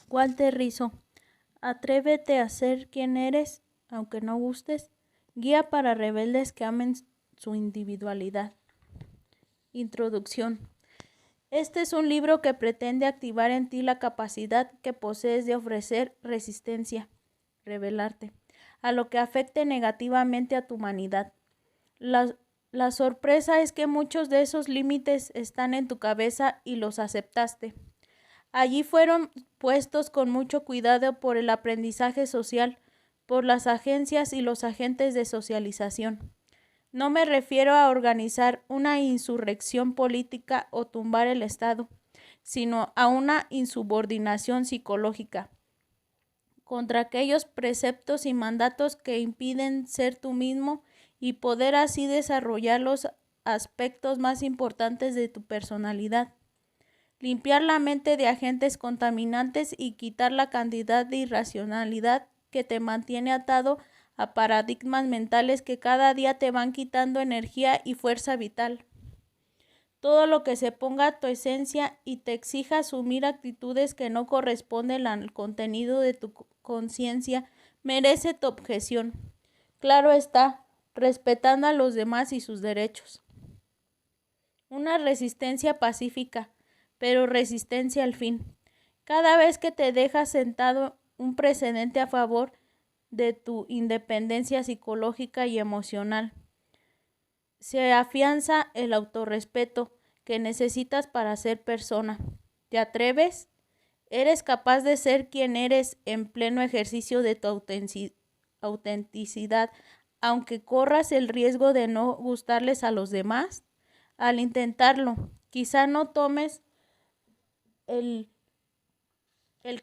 Walter Rizzo. Atrévete a ser quien eres, aunque no gustes. Guía para rebeldes que amen su individualidad. Introducción. Este es un libro que pretende activar en ti la capacidad que posees de ofrecer resistencia, rebelarte, a lo que afecte negativamente a tu humanidad. La sorpresa es que muchos de esos límites están en tu cabeza y los aceptaste. Allí fueron puestos con mucho cuidado por el aprendizaje social, por las agencias y los agentes de socialización. No me refiero a organizar una insurrección política o tumbar el Estado, sino a una insubordinación psicológica contra aquellos preceptos y mandatos que impiden ser tú mismo y poder así desarrollar los aspectos más importantes de tu personalidad. Limpiar la mente de agentes contaminantes y quitar la cantidad de irracionalidad que te mantiene atado a paradigmas mentales que cada día te van quitando energía y fuerza vital. Todo lo que se ponga a tu esencia y te exija asumir actitudes que no corresponden al contenido de tu conciencia merece tu objeción. Claro está, respetando a los demás y sus derechos. Una resistencia pacífica, pero resistencia al fin. Cada vez que te dejas sentado un precedente a favor de tu independencia psicológica y emocional, se afianza el autorrespeto que necesitas para ser persona. ¿Te atreves? ¿Eres capaz de ser quien eres en pleno ejercicio de tu autenticidad, aunque corras el riesgo de no gustarles a los demás? Al intentarlo, quizá no tomes el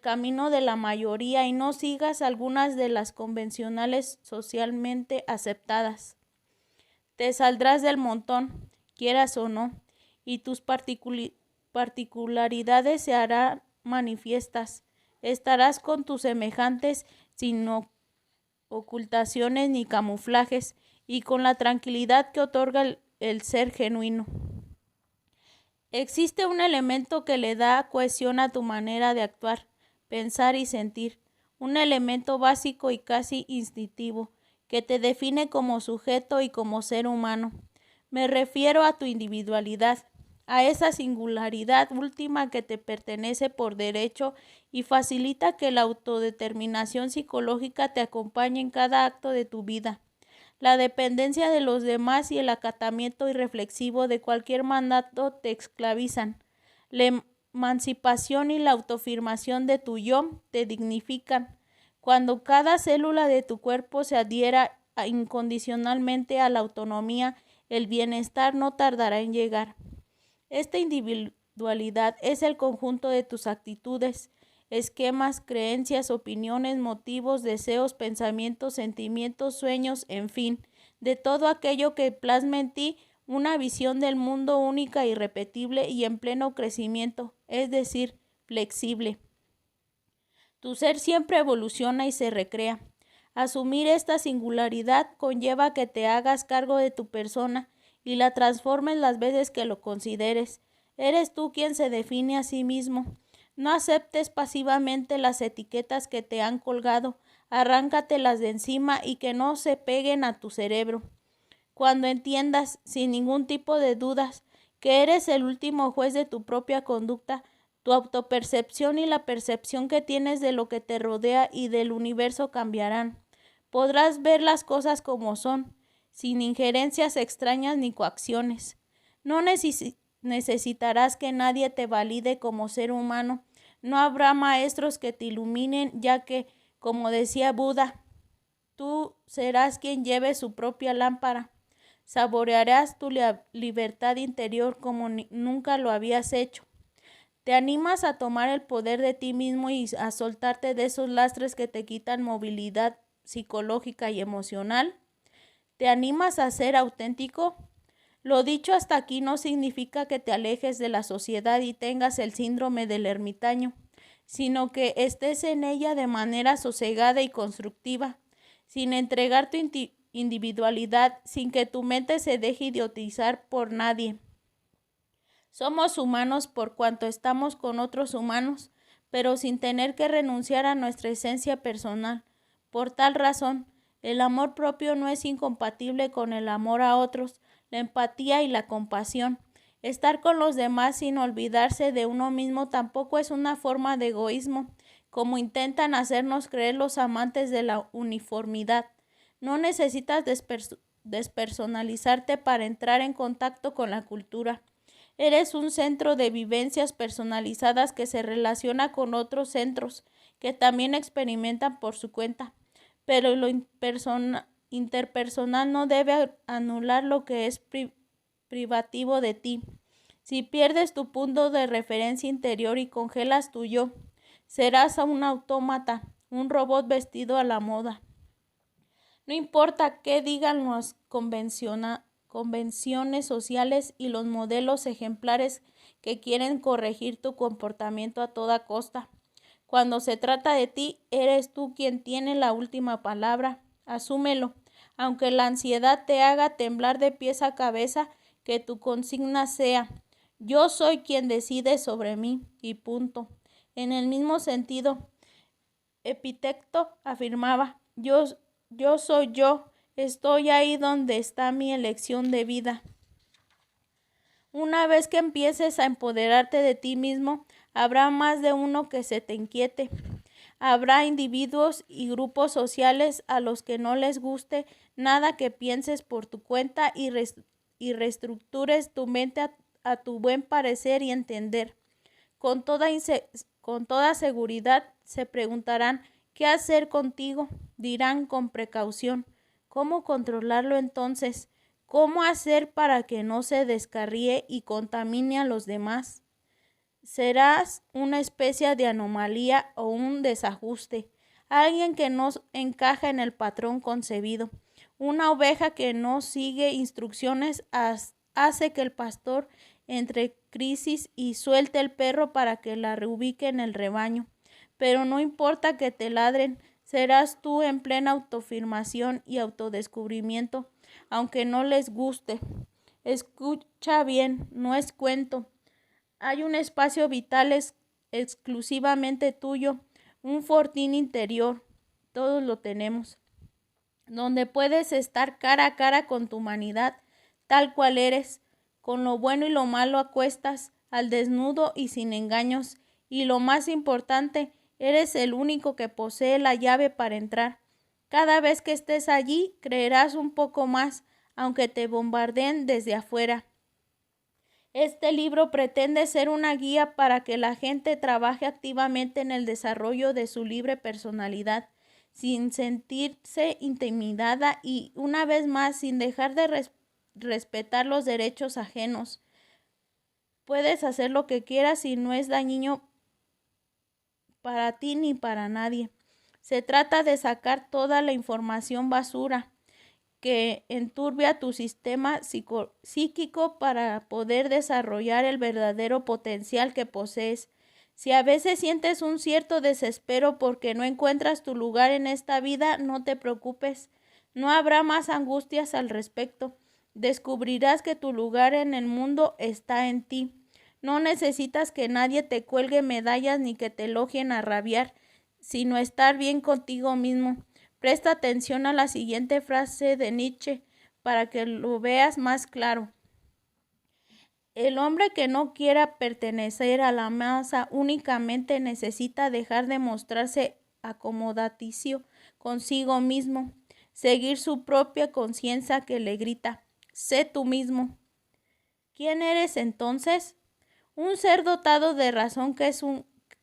camino de la mayoría y no sigas algunas de las convencionales socialmente aceptadas. Te saldrás del montón, quieras o no, y tus particularidades se harán manifiestas. Estarás con tus semejantes sin ocultaciones ni camuflajes y con la tranquilidad que otorga el ser genuino. Existe un elemento que le da cohesión a tu manera de actuar, pensar y sentir, un elemento básico y casi instintivo, que te define como sujeto y como ser humano. Me refiero a tu individualidad, a esa singularidad última que te pertenece por derecho y facilita que la autodeterminación psicológica te acompañe en cada acto de tu vida. La dependencia de los demás y el acatamiento irreflexivo de cualquier mandato te esclavizan. La emancipación y la autoafirmación de tu yo te dignifican. Cuando cada célula de tu cuerpo se adhiera incondicionalmente a la autonomía, el bienestar no tardará en llegar. Esta individualidad es el conjunto de tus actitudes, esquemas, creencias, opiniones, motivos, deseos, pensamientos, sentimientos, sueños, en fin, de todo aquello que plasma en ti una visión del mundo única, irrepetible y en pleno crecimiento, es decir, flexible. Tu ser siempre evoluciona y se recrea. Asumir esta singularidad conlleva que te hagas cargo de tu persona y la transformes las veces que lo consideres. Eres tú quien se define a sí mismo. No aceptes pasivamente las etiquetas que te han colgado, arráncatelas de encima y que no se peguen a tu cerebro. Cuando entiendas, sin ningún tipo de dudas, que eres el último juez de tu propia conducta, tu autopercepción y la percepción que tienes de lo que te rodea y del universo cambiarán. Podrás ver las cosas como son, sin injerencias extrañas ni coacciones. No necesitarás que nadie te valide como ser humano. No habrá maestros que te iluminen, ya que, como decía Buda, tú serás quien lleve su propia lámpara. Saborearás tu libertad interior como nunca lo habías hecho. ¿Te animas a tomar el poder de ti mismo y a soltarte de esos lastres que te quitan movilidad psicológica y emocional? ¿Te animas a ser auténtico? Lo dicho hasta aquí no significa que te alejes de la sociedad y tengas el síndrome del ermitaño, sino que estés en ella de manera sosegada y constructiva, sin entregar tu individualidad, sin que tu mente se deje idiotizar por nadie. Somos humanos por cuanto estamos con otros humanos, pero sin tener que renunciar a nuestra esencia personal. Por tal razón, el amor propio no es incompatible con el amor a otros, la empatía y la compasión. Estar con los demás sin olvidarse de uno mismo tampoco es una forma de egoísmo, como intentan hacernos creer los amantes de la uniformidad. No necesitas despersonalizarte para entrar en contacto con la cultura. Eres un centro de vivencias personalizadas que se relaciona con otros centros que también experimentan por su cuenta. Pero lo interpersonal no debe anular lo que es privativo de ti. Si pierdes tu punto de referencia interior y congelas tu yo, serás un autómata, un robot vestido a la moda. No importa qué digan las convenciones sociales y los modelos ejemplares que quieren corregir tu comportamiento a toda costa. Cuando se trata de ti, eres tú quien tiene la última palabra. Asúmelo. Aunque la ansiedad te haga temblar de pies a cabeza, que tu consigna sea: yo soy quien decide sobre mí, y punto. En el mismo sentido, Epicteto afirmaba: yo soy yo, estoy ahí donde está mi elección de vida. Una vez que empieces a empoderarte de ti mismo, habrá más de uno que se te inquiete. Habrá individuos y grupos sociales a los que no les guste nada que pienses por tu cuenta y reestructures tu mente a tu buen parecer y entender. Con toda seguridad se preguntarán: ¿qué hacer contigo? Dirán con precaución: ¿cómo controlarlo entonces? ¿Cómo hacer para que no se descarríe y contamine a los demás? Serás una especie de anomalía o un desajuste, alguien que no encaja en el patrón concebido. Una oveja que no sigue instrucciones hace que el pastor entre crisis y suelte el perro para que la reubique en el rebaño. Pero no importa que te ladren, serás tú en plena autoafirmación y autodescubrimiento, aunque no les guste. Escucha bien, no es cuento. Hay un espacio vital exclusivamente tuyo, un fortín interior, todos lo tenemos, donde puedes estar cara a cara con tu humanidad, tal cual eres, con lo bueno y lo malo a cuestas, al desnudo y sin engaños, y lo más importante, eres el único que posee la llave para entrar. Cada vez que estés allí, creerás un poco más, aunque te bombardeen desde afuera. Este libro pretende ser una guía para que la gente trabaje activamente en el desarrollo de su libre personalidad, sin sentirse intimidada y, una vez más, sin dejar de respetar los derechos ajenos. Puedes hacer lo que quieras y no es dañino para ti ni para nadie. Se trata de sacar toda la información basura que enturbia tu sistema psíquico para poder desarrollar el verdadero potencial que posees. Si a veces sientes un cierto desespero porque no encuentras tu lugar en esta vida, no te preocupes. No habrá más angustias al respecto. Descubrirás que tu lugar en el mundo está en ti. No necesitas que nadie te cuelgue medallas ni que te elogien a rabiar, sino estar bien contigo mismo. Presta atención a la siguiente frase de Nietzsche para que lo veas más claro. El hombre que no quiera pertenecer a la masa únicamente necesita dejar de mostrarse acomodaticio consigo mismo, seguir su propia conciencia que le grita: sé tú mismo. ¿Quién eres entonces? Un ser dotado de razón que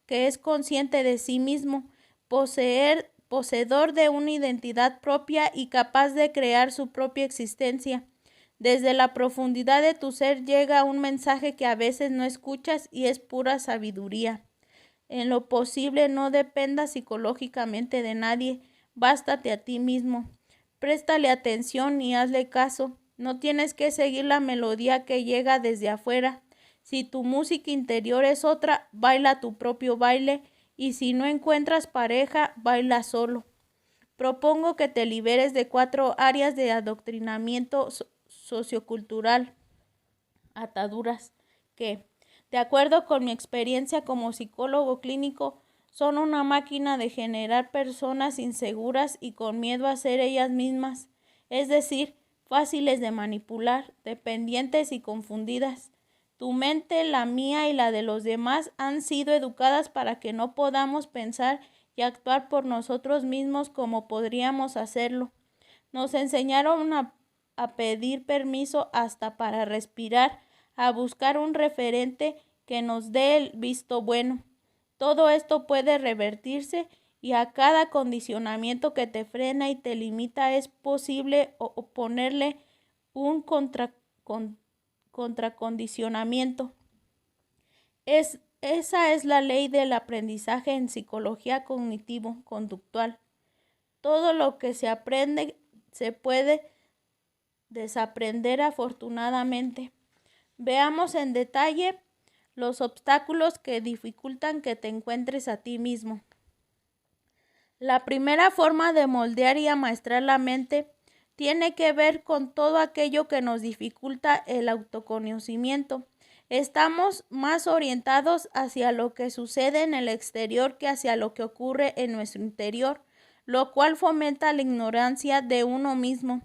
es consciente de sí mismo, poseedor de una identidad propia y capaz de crear su propia existencia. Desde la profundidad de tu ser llega un mensaje que a veces no escuchas y es pura sabiduría. En lo posible no dependas psicológicamente de nadie, bástate a ti mismo. Préstale atención y hazle caso. No tienes que seguir la melodía que llega desde afuera. Si tu música interior es otra, baila tu propio baile, y si no encuentras pareja, baila solo. Propongo que te liberes de 4 áreas de adoctrinamiento sociocultural, ataduras, que De acuerdo con mi experiencia como psicólogo clínico, son una máquina de generar personas inseguras y con miedo a ser ellas mismas, es decir, fáciles de manipular, dependientes y confundidas. Tu mente, la mía y la de los demás han sido educadas para que no podamos pensar y actuar por nosotros mismos como podríamos hacerlo. Nos enseñaron a pedir permiso hasta para respirar, a buscar un referente que nos dé el visto bueno. Todo esto puede revertirse y a cada condicionamiento que te frena y te limita es posible ponerle un contracondicionamiento. Esa es la ley del aprendizaje en psicología cognitivo-conductual. Todo lo que se aprende se puede desaprender afortunadamente. Veamos en detalle los obstáculos que dificultan que te encuentres a ti mismo. La primera forma de moldear y amaestrar la mente tiene que ver con todo aquello que nos dificulta el autoconocimiento. Estamos más orientados hacia lo que sucede en el exterior que hacia lo que ocurre en nuestro interior, lo cual fomenta la ignorancia de uno mismo.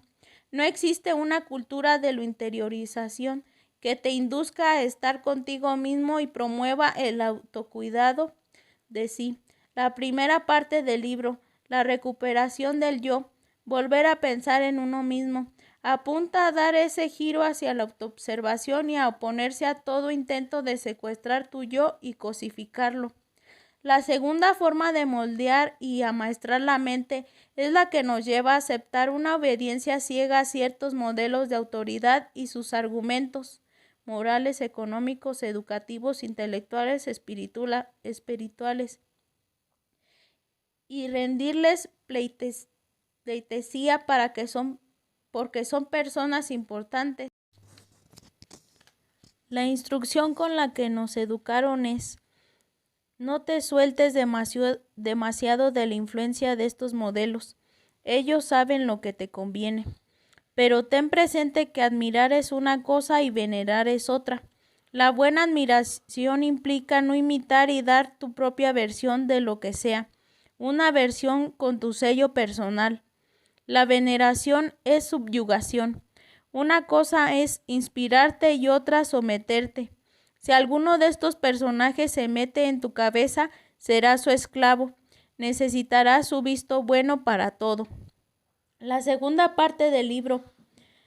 No existe una cultura de la interiorización que te induzca a estar contigo mismo y promueva el autocuidado de sí. La primera parte del libro, la recuperación del yo, volver a pensar en uno mismo, apunta a dar ese giro hacia la autoobservación y a oponerse a todo intento de secuestrar tu yo y cosificarlo. La segunda forma de moldear y amaestrar la mente es la que nos lleva a aceptar una obediencia ciega a ciertos modelos de autoridad y sus argumentos morales, económicos, educativos, intelectuales, espirituales, y rendirles pleitesía porque son personas importantes. La instrucción con la que nos educaron es: no te sueltes demasiado de la influencia de estos modelos. Ellos saben lo que te conviene. Pero ten presente que admirar es una cosa y venerar es otra. La buena admiración implica no imitar y dar tu propia versión de lo que sea, una versión con tu sello personal. La veneración es subyugación. Una cosa es inspirarte y otra someterte. Si alguno de estos personajes se mete en tu cabeza, serás su esclavo. Necesitarás su visto bueno para todo. La segunda parte del libro.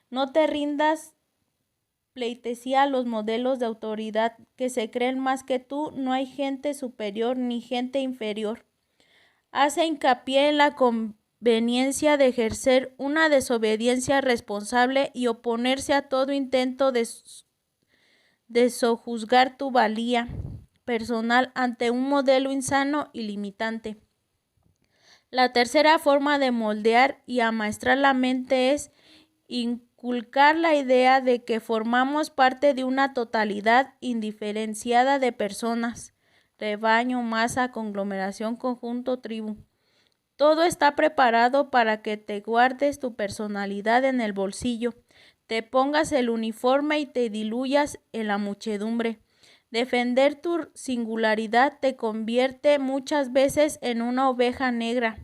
No te rindas pleitesía a los modelos de autoridad que se creen más que tú. No hay gente superior ni gente inferior. Hace hincapié en la conveniencia de ejercer una desobediencia responsable y oponerse a todo intento de sojuzgar tu valía personal ante un modelo insano y limitante. La tercera forma de moldear y amaestrar la mente es inculcar la idea de que formamos parte de una totalidad indiferenciada de personas, rebaño, masa, conglomeración, conjunto, tribu. Todo está preparado para que te guardes tu personalidad en el bolsillo, te pongas el uniforme y te diluyas en la muchedumbre. Defender tu singularidad te convierte muchas veces en una oveja negra,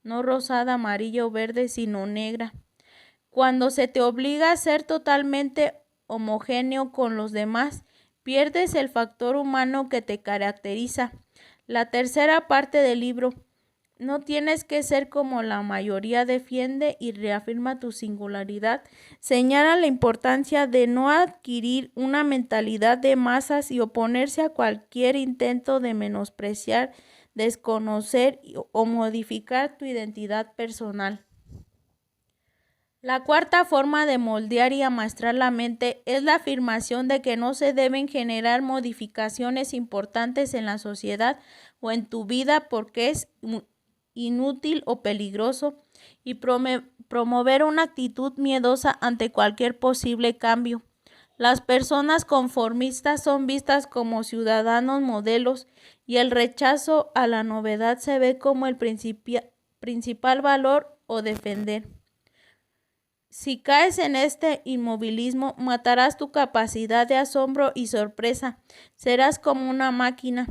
no rosada, amarilla o verde, sino negra. Cuando se te obliga a ser totalmente homogéneo con los demás, pierdes el factor humano que te caracteriza. La tercera parte del libro. No tienes que ser como la mayoría, defiende y reafirma tu singularidad. Señala la importancia de no adquirir una mentalidad de masas y oponerse a cualquier intento de menospreciar, desconocer o modificar tu identidad personal. La cuarta forma de moldear y amaestrar la mente es la afirmación de que no se deben generar modificaciones importantes en la sociedad o en tu vida porque es inútil o peligroso, y promover una actitud miedosa ante cualquier posible cambio. Las personas conformistas son vistas como ciudadanos modelos y el rechazo a la novedad se ve como el principal valor o defender. Si caes en este inmovilismo, matarás tu capacidad de asombro y sorpresa. Serás como una máquina.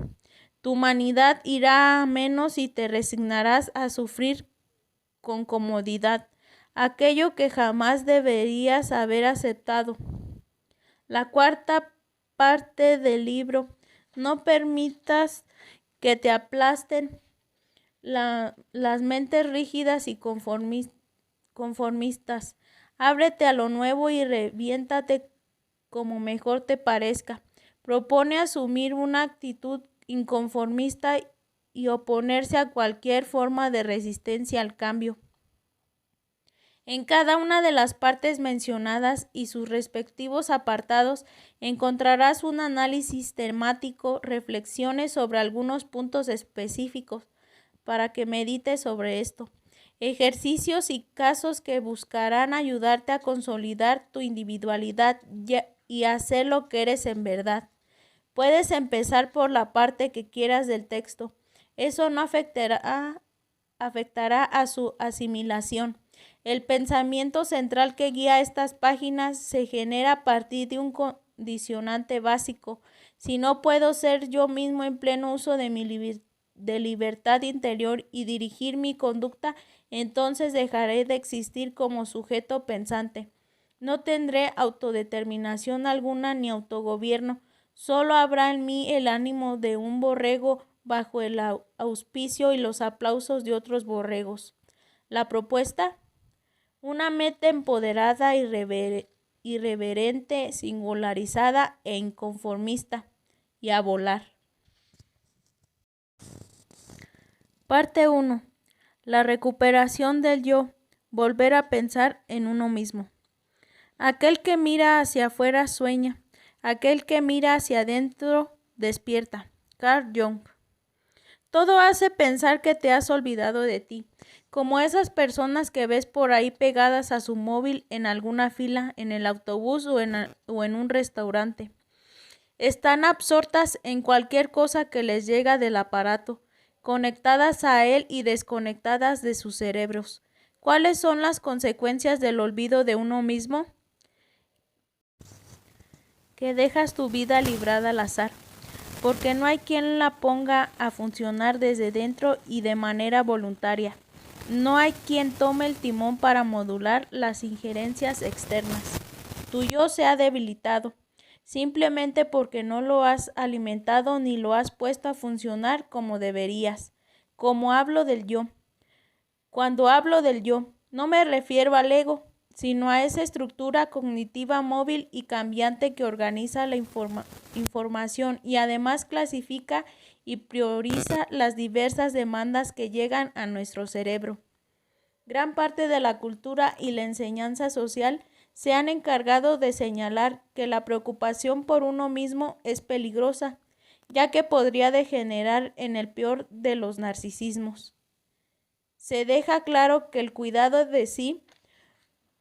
Tu humanidad irá a menos y te resignarás a sufrir con comodidad aquello que jamás deberías haber aceptado. La cuarta parte del libro. No permitas que te aplasten las mentes rígidas y conformistas. Ábrete a lo nuevo y reviéntate como mejor te parezca. Propone asumir una actitud inconformista y oponerse a cualquier forma de resistencia al cambio. En cada una de las partes mencionadas y sus respectivos apartados encontrarás un análisis temático, reflexiones sobre algunos puntos específicos para que medites sobre esto, ejercicios y casos que buscarán ayudarte a consolidar tu individualidad y hacer lo que eres en verdad. Puedes empezar por la parte que quieras del texto. Eso no afectará a su asimilación. El pensamiento central que guía estas páginas se genera a partir de un condicionante básico. Si no puedo ser yo mismo en pleno uso de mi libertad interior y dirigir mi conducta, entonces dejaré de existir como sujeto pensante. No tendré autodeterminación alguna ni autogobierno. Solo habrá en mí el ánimo de un borrego bajo el auspicio y los aplausos de otros borregos. La propuesta: una meta empoderada, irreverente, singularizada e inconformista, y a volar. Parte 1. La recuperación del yo. Volver a pensar en uno mismo. Aquel que mira hacia afuera sueña. Aquel que mira hacia adentro despierta. Carl Jung. Todo hace pensar que te has olvidado de ti, como esas personas que ves por ahí pegadas a su móvil en alguna fila, en el autobús o en un restaurante. Están absortas en cualquier cosa que les llega del aparato, conectadas a él y desconectadas de sus cerebros. ¿Cuáles son las consecuencias del olvido de uno mismo? Que dejas tu vida librada al azar, porque no hay quien la ponga a funcionar desde dentro y de manera voluntaria. No hay quien tome el timón para modular las injerencias externas. Tu yo se ha debilitado, simplemente porque no lo has alimentado ni lo has puesto a funcionar como deberías. Como hablo del yo. Cuando hablo del yo, no me refiero al ego, sino a esa estructura cognitiva móvil y cambiante que organiza la información y además clasifica y prioriza las diversas demandas que llegan a nuestro cerebro. Gran parte de la cultura y la enseñanza social se han encargado de señalar que la preocupación por uno mismo es peligrosa, ya que podría degenerar en el peor de los narcisismos. Se deja claro que el cuidado de sí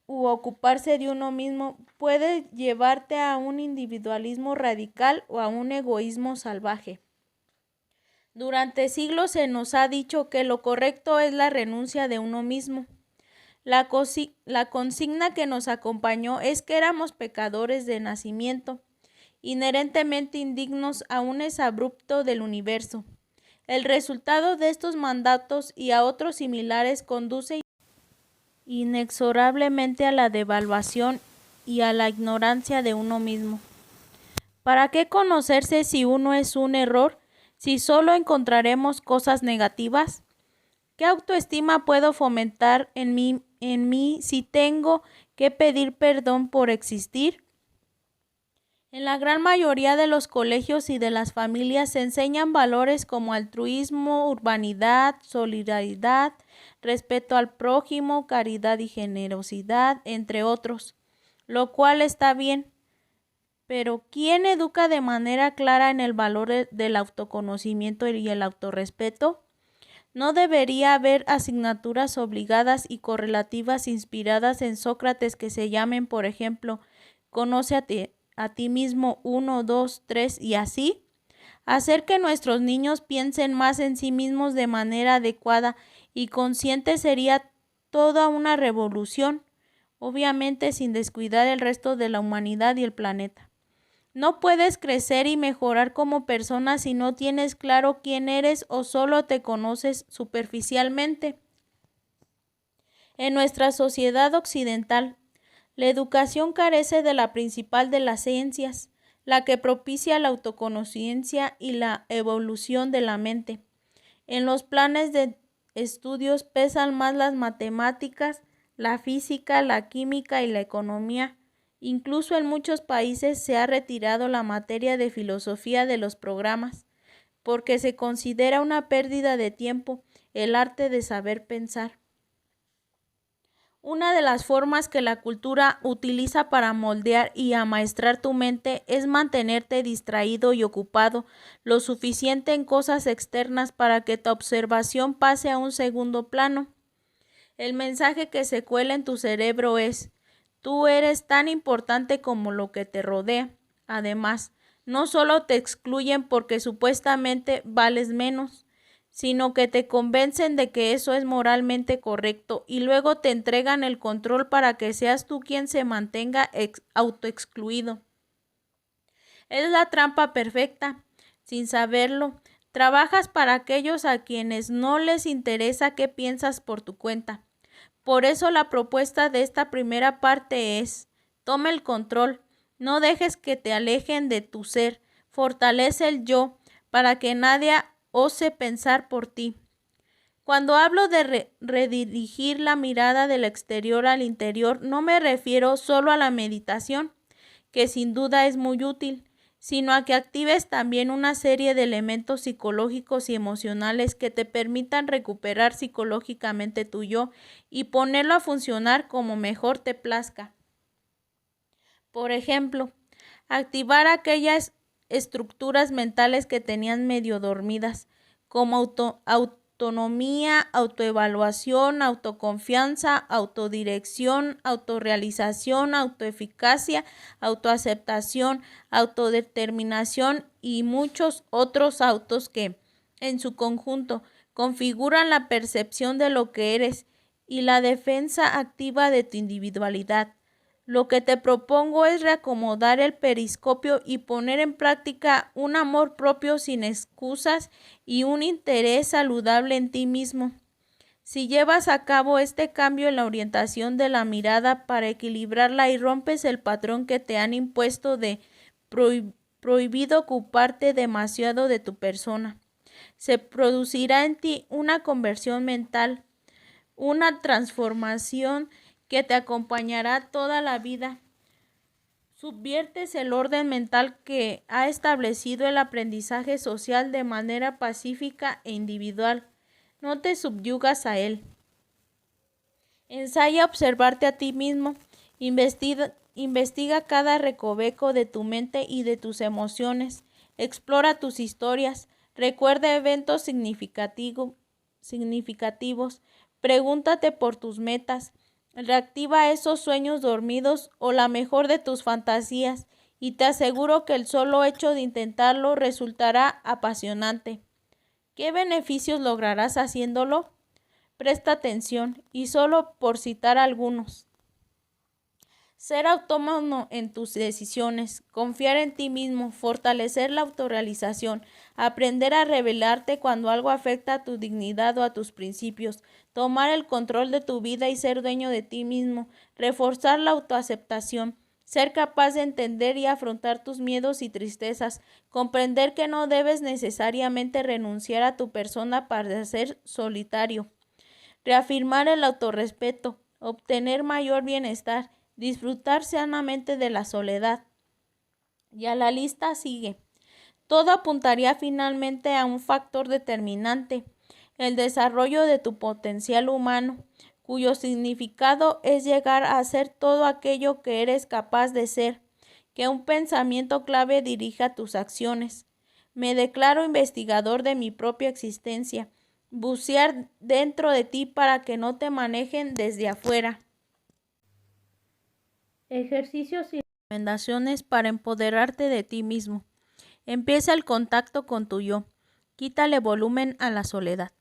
u ocuparse de uno mismo puede llevarte a un individualismo radical o a un egoísmo salvaje. Durante siglos se nos ha dicho que lo correcto es la renuncia de uno mismo. La consigna que nos acompañó es que éramos pecadores de nacimiento, inherentemente indignos a un exabrupto del universo. El resultado de estos mandatos y a otros similares conduce inexorablemente a la devaluación y a la ignorancia de uno mismo. ¿Para qué conocerse si uno es un error, si solo encontraremos cosas negativas? ¿Qué autoestima puedo fomentar en mí si tengo que pedir perdón por existir? En la gran mayoría de los colegios y de las familias se enseñan valores como altruismo, urbanidad, solidaridad, respeto al prójimo, caridad y generosidad, entre otros, lo cual está bien. Pero ¿quién educa de manera clara en el valor del autoconocimiento y el autorrespeto? ¿No debería haber asignaturas obligadas y correlativas inspiradas en Sócrates que se llamen, por ejemplo, conoce a ti mismo 1, 2, 3 y así? Hacer que nuestros niños piensen más en sí mismos de manera adecuada y consciente sería toda una revolución. obviamente sin descuidar el resto de la humanidad y el planeta. No puedes crecer y mejorar como persona si no tienes claro quién eres o solo te conoces superficialmente. En nuestra sociedad occidental, la educación carece de la principal de las ciencias, la que propicia la autoconciencia y la evolución de la mente. En los planes de estudios pesan más las matemáticas, la física, la química y la economía. Incluso en muchos países se ha retirado la materia de filosofía de los programas, porque se considera una pérdida de tiempo el arte de saber pensar. Una de las formas que la cultura utiliza para moldear y amaestrar tu mente es mantenerte distraído y ocupado lo suficiente en cosas externas para que tu observación pase a un segundo plano. El mensaje que se cuela en tu cerebro es: tú eres tan importante como lo que te rodea. Además, no solo te excluyen porque supuestamente vales menos, sino que te convencen de que eso es moralmente correcto y luego te entregan el control para que seas tú quien se mantenga autoexcluido. Es la trampa perfecta. Sin saberlo, trabajas para aquellos a quienes no les interesa qué piensas por tu cuenta. Por eso la propuesta de esta primera parte es: toma el control, no dejes que te alejen de tu ser, fortalece el yo para que nadie ose pensar por ti. Cuando hablo de redirigir la mirada del exterior al interior, no me refiero solo a la meditación, que sin duda es muy útil, sino a que actives también una serie de elementos psicológicos y emocionales que te permitan recuperar psicológicamente tu yo y ponerlo a funcionar como mejor te plazca. Por ejemplo, activar aquellas estructuras mentales que tenían medio dormidas, como autonomía, autoevaluación, autoconfianza, autodirección, autorrealización, autoeficacia, autoaceptación, autodeterminación y muchos otros autos que, en su conjunto, configuran la percepción de lo que eres y la defensa activa de tu individualidad. Lo que te propongo es reacomodar el periscopio y poner en práctica un amor propio sin excusas y un interés saludable en ti mismo. Si llevas a cabo este cambio en la orientación de la mirada para equilibrarla y rompes el patrón que te han impuesto de prohibido ocuparte demasiado de tu persona, se producirá en ti una conversión mental, una transformación que te acompañará toda la vida. Subviertes el orden mental que ha establecido el aprendizaje social de manera pacífica e individual. No te subyugas a él. Ensaya observarte a ti mismo. Investiga cada recoveco de tu mente y de tus emociones. Explora tus historias. Recuerda eventos significativos. Pregúntate por tus metas. Reactiva esos sueños dormidos o la mejor de tus fantasías y te aseguro que el solo hecho de intentarlo resultará apasionante. ¿Qué beneficios lograrás haciéndolo? Presta atención y solo por citar algunos. Ser autónomo en tus decisiones, confiar en ti mismo, fortalecer la autorrealización, aprender a rebelarte cuando algo afecta a tu dignidad o a tus principios, tomar el control de tu vida y ser dueño de ti mismo, reforzar la autoaceptación, ser capaz de entender y afrontar tus miedos y tristezas, comprender que no debes necesariamente renunciar a tu persona para ser solitario, reafirmar el autorrespeto, obtener mayor bienestar, disfrutar sanamente de la soledad. Y a la lista sigue. Todo apuntaría finalmente a un factor determinante, el desarrollo de tu potencial humano, cuyo significado es llegar a ser todo aquello que eres capaz de ser, que un pensamiento clave dirija tus acciones. Me declaro investigador de mi propia existencia, bucear dentro de ti para que no te manejen desde afuera. Ejercicios y recomendaciones para empoderarte de ti mismo. Empieza el contacto con tu yo. Quítale volumen a la soledad.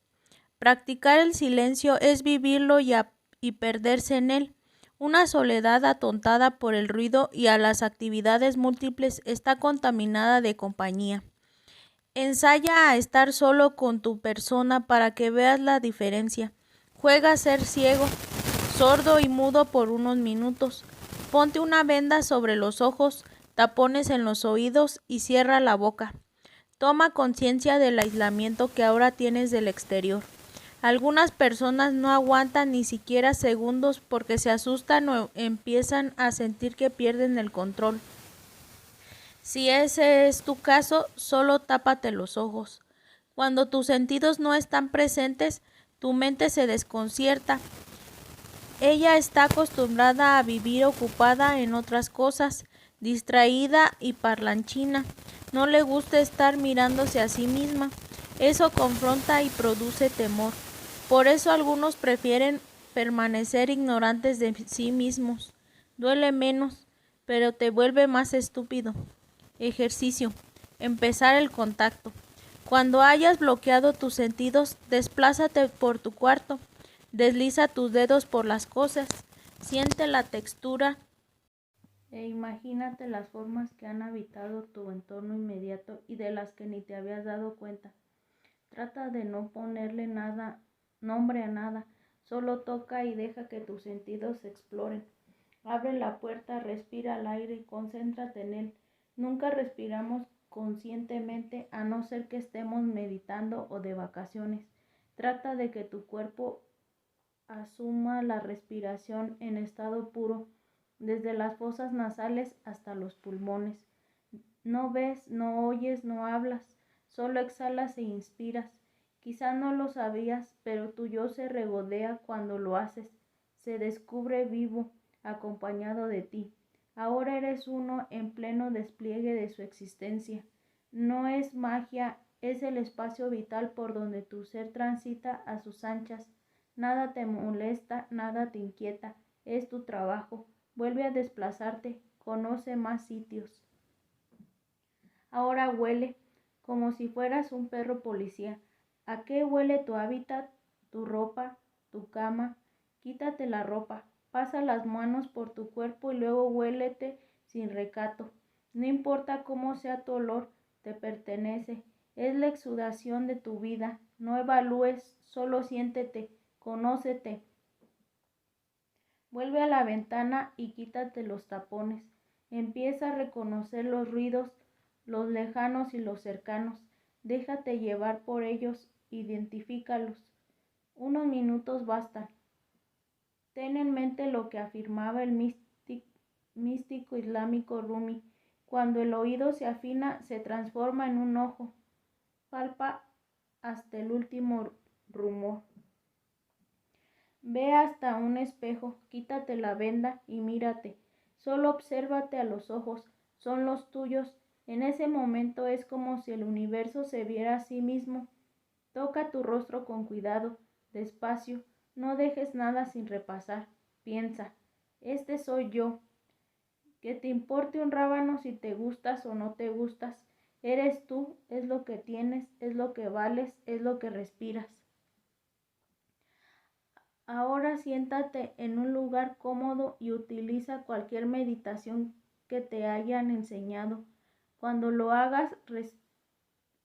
Practicar el silencio es vivirlo y perderse en él. Una soledad atontada por el ruido y a las actividades múltiples está contaminada de compañía. Ensaya a estar solo con tu persona para que veas la diferencia. Juega a ser ciego, sordo y mudo por unos minutos. Ponte una venda sobre los ojos, tapones en los oídos y cierra la boca. Toma conciencia del aislamiento que ahora tienes del exterior. Algunas personas no aguantan ni siquiera segundos porque se asustan o empiezan a sentir que pierden el control. Si ese es tu caso, solo tápate los ojos. Cuando tus sentidos no están presentes, tu mente se desconcierta. Ella está acostumbrada a vivir ocupada en otras cosas, distraída y parlanchina. No le gusta estar mirándose a sí misma. Eso confronta y produce temor. Por eso algunos prefieren permanecer ignorantes de sí mismos. Duele menos, pero te vuelve más estúpido. Ejercicio. Empezar el contacto. Cuando hayas bloqueado tus sentidos, desplázate por tu cuarto. Desliza tus dedos por las cosas. Siente la textura e imagínate las formas que han habitado tu entorno inmediato y de las que ni te habías dado cuenta. Trata de no ponerle nombre a nada. Solo toca y deja que tus sentidos exploren. Abre la puerta, respira el aire y concéntrate en él. Nunca respiramos conscientemente a no ser que estemos meditando o de vacaciones. Trata de que tu cuerpo asuma la respiración en estado puro, desde las fosas nasales hasta los pulmones. No ves, no oyes, no hablas, solo exhalas e inspiras. Quizá no lo sabías, pero tu yo se regodea cuando lo haces. Se descubre vivo, acompañado de ti. Ahora eres uno en pleno despliegue de su existencia. No es magia, es el espacio vital por donde tu ser transita a sus anchas. Nada te molesta, nada te inquieta, es tu trabajo. Vuelve a desplazarte, conoce más sitios. Ahora huele, como si fueras un perro policía. ¿A qué huele tu hábitat, tu ropa, tu cama? Quítate la ropa, pasa las manos por tu cuerpo y luego huélete sin recato. No importa cómo sea tu olor, te pertenece. Es la exudación de tu vida. No evalúes, solo siéntete, conócete. Vuelve a la ventana y quítate los tapones. Empieza a reconocer los ruidos, los lejanos y los cercanos. Déjate llevar por ellos, identifícalos. Unos minutos bastan. Ten en mente lo que afirmaba el místico islámico Rumi. Cuando el oído se afina, se transforma en un ojo. Palpa hasta el último rumor. Ve hasta un espejo, quítate la venda y mírate. Solo obsérvate a los ojos, son los tuyos. En ese momento es como si el universo se viera a sí mismo. Toca tu rostro con cuidado, despacio, no dejes nada sin repasar. Piensa, este soy yo. Que te importe un rábano si te gustas o no te gustas. Eres tú, es lo que tienes, es lo que vales, es lo que respiras. Ahora siéntate en un lugar cómodo y utiliza cualquier meditación que te hayan enseñado. Cuando lo hagas,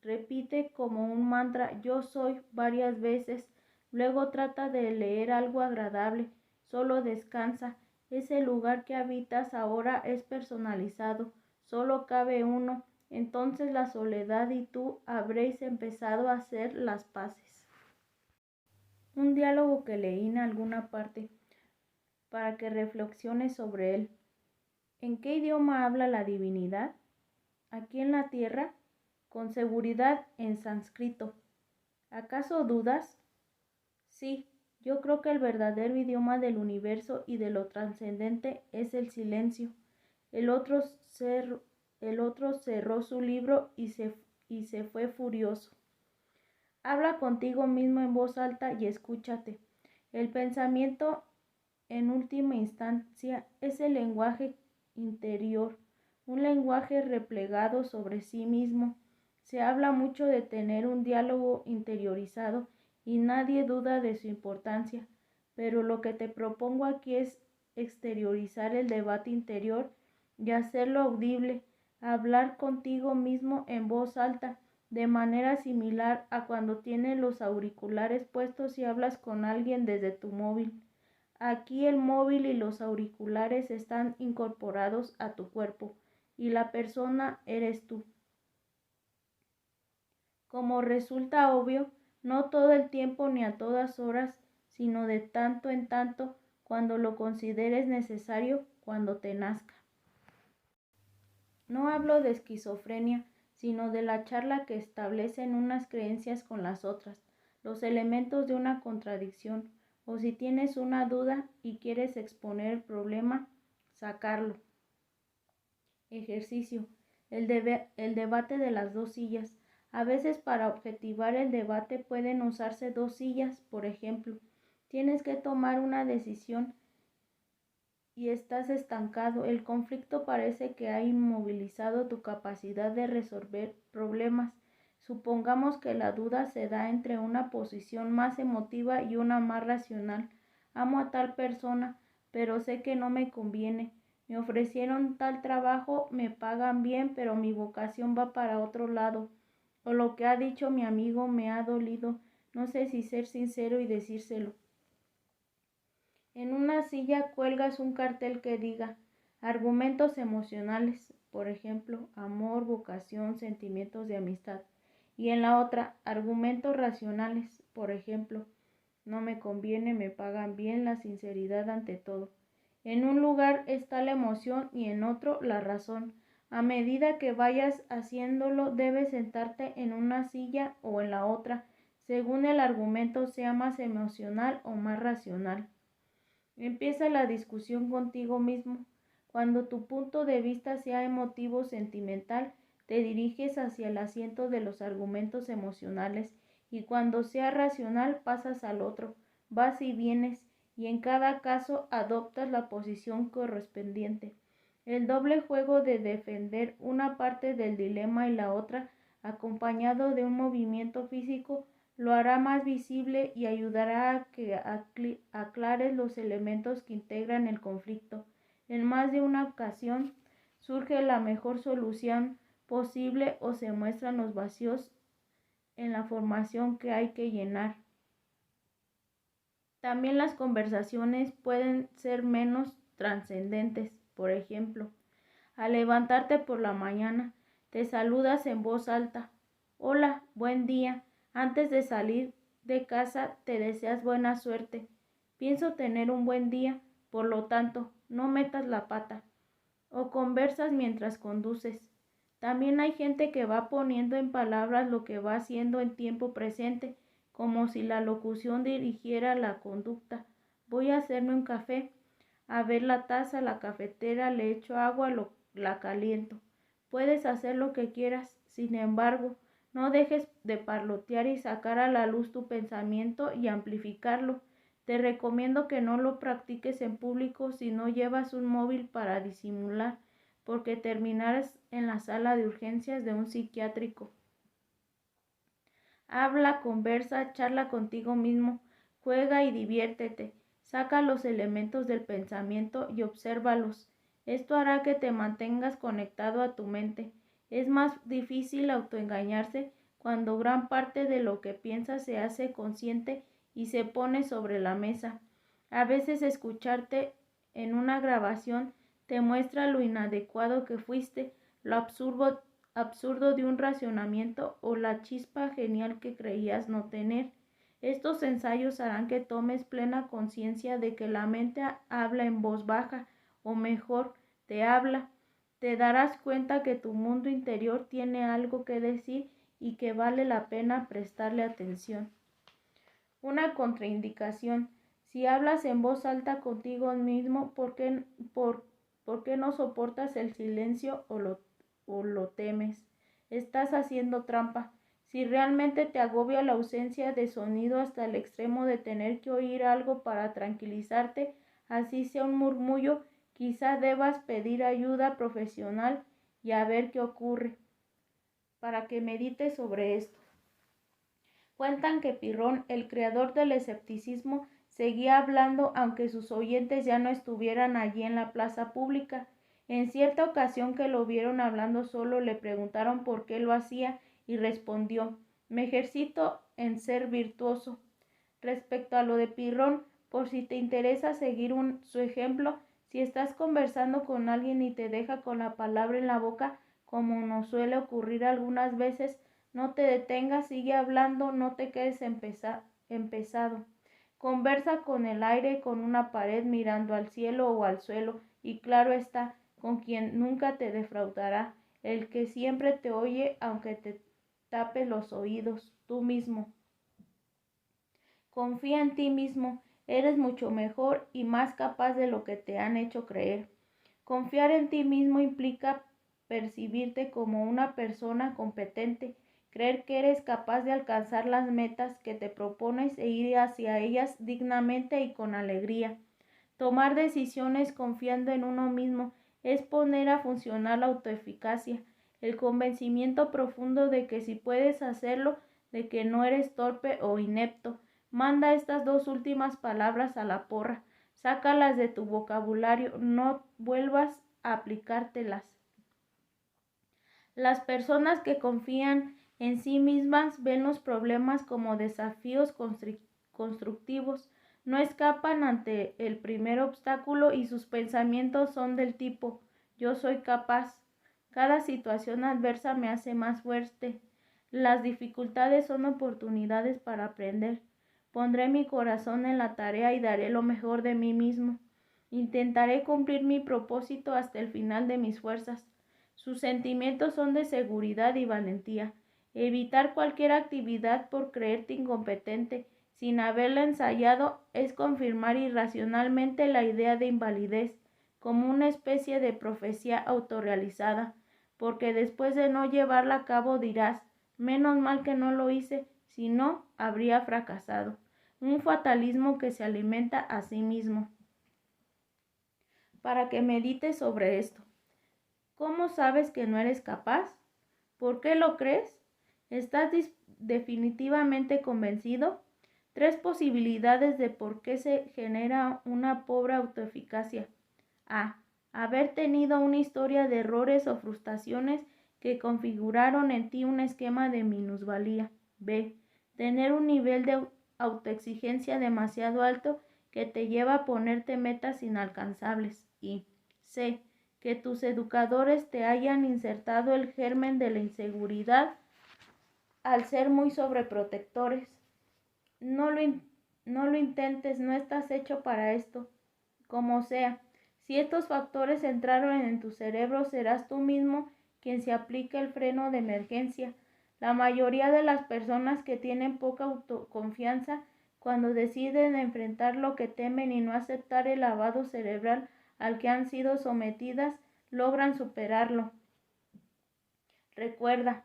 repite como un mantra yo soy varias veces. Luego trata de leer algo agradable. Solo descansa. Ese lugar que habitas ahora es personalizado. Solo cabe uno. Entonces la soledad y tú habréis empezado a hacer las paces. Un diálogo que leí en alguna parte para que reflexiones sobre él. ¿En qué idioma habla la divinidad? Aquí en la tierra, con seguridad en sánscrito. ¿Acaso dudas? Sí, yo creo que el verdadero idioma del universo y de lo trascendente es el silencio. El otro cerró su libro y se fue furioso. Habla contigo mismo en voz alta y escúchate. El pensamiento, en última instancia, es el lenguaje interior, un lenguaje replegado sobre sí mismo. Se habla mucho de tener un diálogo interiorizado y nadie duda de su importancia, pero lo que te propongo aquí es exteriorizar el debate interior y hacerlo audible, hablar contigo mismo en voz alta, de manera similar a cuando tienes los auriculares puestos y hablas con alguien desde tu móvil. Aquí el móvil y los auriculares están incorporados a tu cuerpo y la persona eres tú. Como resulta obvio, no todo el tiempo ni a todas horas, sino de tanto en tanto, cuando lo consideres necesario, cuando te nazca. No hablo de esquizofrenia, sino de la charla que establecen unas creencias con las otras, los elementos de una contradicción, o si tienes una duda y quieres exponer el problema, sacarlo. Ejercicio. El debate de las dos sillas. A veces para objetivar el debate pueden usarse dos sillas, por ejemplo. Tienes que tomar una decisión y estás estancado. El conflicto parece que ha inmovilizado tu capacidad de resolver problemas. Supongamos que la duda se da entre una posición más emotiva y una más racional. Amo a tal persona, pero sé que no me conviene. Me ofrecieron tal trabajo, me pagan bien, pero mi vocación va para otro lado. O lo que ha dicho mi amigo me ha dolido. No sé si ser sincero y decírselo. En una silla cuelgas un cartel que diga argumentos emocionales, por ejemplo, amor, vocación, sentimientos de amistad. Y en la otra, argumentos racionales, por ejemplo, no me conviene, me pagan bien, la sinceridad ante todo. En un lugar está la emoción y en otro la razón. A medida que vayas haciéndolo, debes sentarte en una silla o en la otra, según el argumento sea más emocional o más racional. Empieza la discusión contigo mismo. Cuando tu punto de vista sea emotivo sentimental, te diriges hacia el asiento de los argumentos emocionales y cuando sea racional pasas al otro, vas y vienes y en cada caso adoptas la posición correspondiente. El doble juego de defender una parte del dilema y la otra, acompañado de un movimiento físico, lo hará más visible y ayudará a que aclares los elementos que integran el conflicto. En más de una ocasión surge la mejor solución posible o se muestran los vacíos en la formación que hay que llenar. También las conversaciones pueden ser menos trascendentes. Por ejemplo, al levantarte por la mañana, te saludas en voz alta. Hola, buen día. Antes de salir de casa te deseas buena suerte. Pienso tener un buen día, por lo tanto, no metas la pata. O conversas mientras conduces. También hay gente que va poniendo en palabras lo que va haciendo en tiempo presente, como si la locución dirigiera la conducta. Voy a hacerme un café. A ver la taza, la cafetera, le echo agua, la caliento. Puedes hacer lo que quieras, sin embargo, no dejes de parlotear y sacar a la luz tu pensamiento y amplificarlo. Te recomiendo que no lo practiques en público si no llevas un móvil para disimular, porque terminarás en la sala de urgencias de un psiquiátrico. Habla, conversa, charla contigo mismo, juega y diviértete. Saca los elementos del pensamiento y obsérvalos. Esto hará que te mantengas conectado a tu mente. Es más difícil autoengañarse cuando gran parte de lo que piensas se hace consciente y se pone sobre la mesa. A veces escucharte en una grabación te muestra lo inadecuado que fuiste, lo absurdo de un racionamiento o la chispa genial que creías no tener. Estos ensayos harán que tomes plena conciencia de que la mente habla en voz baja, o mejor, te habla. Te darás cuenta que tu mundo interior tiene algo que decir y que vale la pena prestarle atención. Una contraindicación. Si hablas en voz alta contigo mismo, ¿por qué no soportas el silencio o lo temes? Estás haciendo trampa. Si realmente te agobia la ausencia de sonido hasta el extremo de tener que oír algo para tranquilizarte, así sea un murmullo, quizá debas pedir ayuda profesional y a ver qué ocurre, para que medites sobre esto. Cuentan que Pirrón, el creador del escepticismo, Seguía hablando aunque sus oyentes ya no estuvieran allí en la plaza pública. En cierta ocasión que lo vieron hablando solo, le preguntaron por qué lo hacía y respondió: me ejercito en ser virtuoso. Respecto a lo de Pirrón, por si te interesa seguir su ejemplo, si estás conversando con alguien y te deja con la palabra en la boca, como nos suele ocurrir algunas veces, no te detengas, sigue hablando, no te quedes empezado. Conversa con el aire, con una pared, mirando al cielo o al suelo, y claro está, con quien nunca te defraudará, el que siempre te oye aunque te tape los oídos, tú mismo. Confía en ti mismo, eres mucho mejor y más capaz de lo que te han hecho creer. Confiar en ti mismo implica percibirte como una persona competente, creer que eres capaz de alcanzar las metas que te propones e ir hacia ellas dignamente y con alegría. Tomar decisiones confiando en uno mismo es poner a funcionar la autoeficacia, el convencimiento profundo de que si puedes hacerlo, de que no eres torpe o inepto. Manda estas dos últimas palabras a la porra, sácalas de tu vocabulario, no vuelvas a aplicártelas. Las personas que confían en sí mismas ven los problemas como desafíos constructivos, no escapan ante el primer obstáculo y sus pensamientos son del tipo: yo soy capaz. Cada situación adversa me hace más fuerte. Las dificultades son oportunidades para aprender. Pondré mi corazón en la tarea y daré lo mejor de mí mismo. Intentaré cumplir mi propósito hasta el final de mis fuerzas. Sus sentimientos son de seguridad y valentía. Evitar cualquier actividad por creerte incompetente sin haberla ensayado es confirmar irracionalmente la idea de invalidez, como una especie de profecía autorrealizada, porque después de no llevarla a cabo dirás: menos mal que no lo hice, si no, habría fracasado. Un fatalismo que se alimenta a sí mismo. Para que medites sobre esto. ¿Cómo sabes que no eres capaz? ¿Por qué lo crees? ¿Estás definitivamente convencido? 3 posibilidades de por qué se genera una pobre autoeficacia. A. Haber tenido una historia de errores o frustraciones que configuraron en ti un esquema de minusvalía. B. Tener un nivel de autoexigencia demasiado alto que te lleva a ponerte metas inalcanzables. Y C. Que tus educadores te hayan insertado el germen de la inseguridad al ser muy sobreprotectores. No lo intentes, no estás hecho para esto. Como sea, si estos factores entraron en tu cerebro, serás tú mismo quien se aplique el freno de emergencia. La mayoría de las personas que tienen poca autoconfianza, cuando deciden enfrentar lo que temen y no aceptar el lavado cerebral al que han sido sometidas, logran superarlo. Recuerda,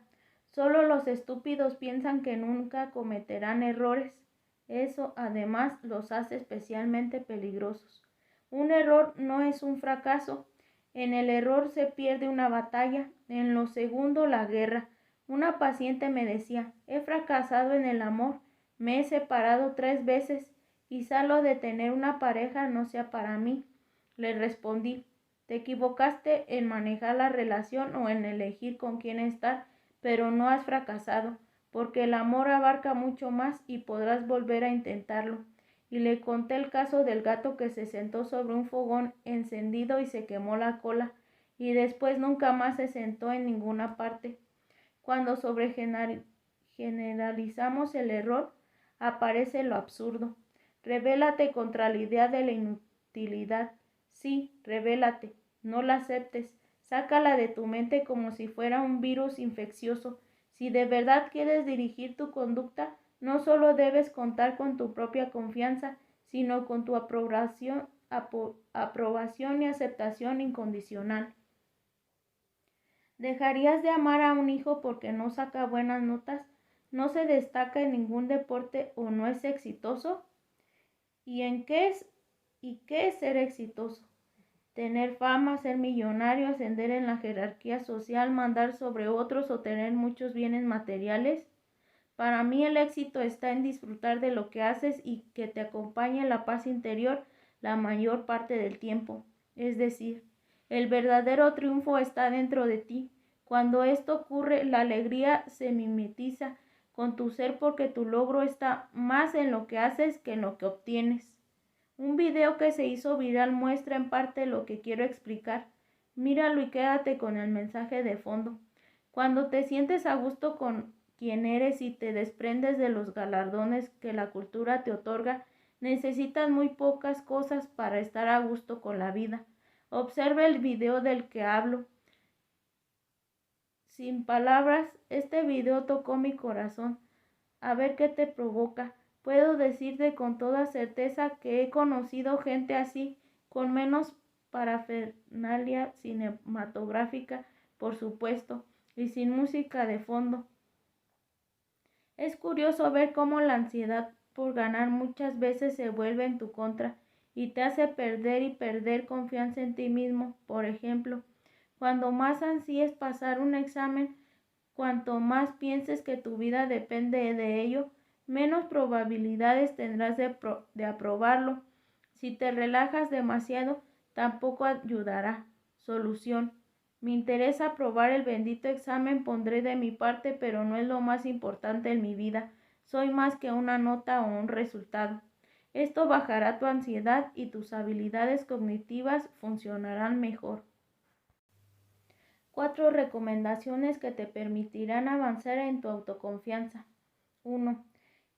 solo los estúpidos piensan que nunca cometerán errores. Eso, además, los hace especialmente peligrosos. Un error no es un fracaso. En el error se pierde una batalla, en lo segundo la guerra. Una paciente me decía: he fracasado en el amor, me he separado 3 veces, quizá lo de tener una pareja no sea para mí. Le respondí: te equivocaste en manejar la relación o en elegir con quién estar, pero no has fracasado, porque el amor abarca mucho más y podrás volver a intentarlo. Y le conté el caso del gato que se sentó sobre un fogón encendido y se quemó la cola, y después nunca más se sentó en ninguna parte. Cuando generalizamos el error, aparece lo absurdo. Rebélate contra la idea de la inutilidad. Sí, rebélate, no la aceptes, sácala de tu mente como si fuera un virus infeccioso. Si de verdad quieres dirigir tu conducta, no solo debes contar con tu propia confianza, sino con tu aprobación y aceptación incondicional. ¿Dejarías de amar a un hijo porque no saca buenas notas, no se destaca en ningún deporte o no es exitoso? ¿Y qué es ser exitoso? Tener fama, ser millonario, ascender en la jerarquía social, mandar sobre otros o tener muchos bienes materiales. Para mí el éxito está en disfrutar de lo que haces y que te acompañe la paz interior la mayor parte del tiempo. Es decir, el verdadero triunfo está dentro de ti. Cuando esto ocurre, la alegría se mimetiza con tu ser porque tu logro está más en lo que haces que en lo que obtienes. Un video que se hizo viral muestra en parte lo que quiero explicar. Míralo y quédate con el mensaje de fondo. Cuando te sientes a gusto con quien eres y te desprendes de los galardones que la cultura te otorga, necesitas muy pocas cosas para estar a gusto con la vida. Observa el video del que hablo. Sin palabras, este video tocó mi corazón. A ver qué te provoca. Puedo decirte con toda certeza que he conocido gente así, con menos parafernalia cinematográfica, por supuesto, y sin música de fondo. Es curioso ver cómo la ansiedad por ganar muchas veces se vuelve en tu contra y te hace perder y perder confianza en ti mismo. Por ejemplo, cuando más ansíes pasar un examen, cuanto más pienses que tu vida depende de ello, menos probabilidades tendrás de aprobarlo. Si te relajas demasiado, tampoco ayudará. Solución. Me interesa aprobar el bendito examen, pondré de mi parte, pero no es lo más importante en mi vida. Soy más que una nota o un resultado. Esto bajará tu ansiedad y tus habilidades cognitivas funcionarán mejor. 4 recomendaciones que te permitirán avanzar en tu autoconfianza. 1.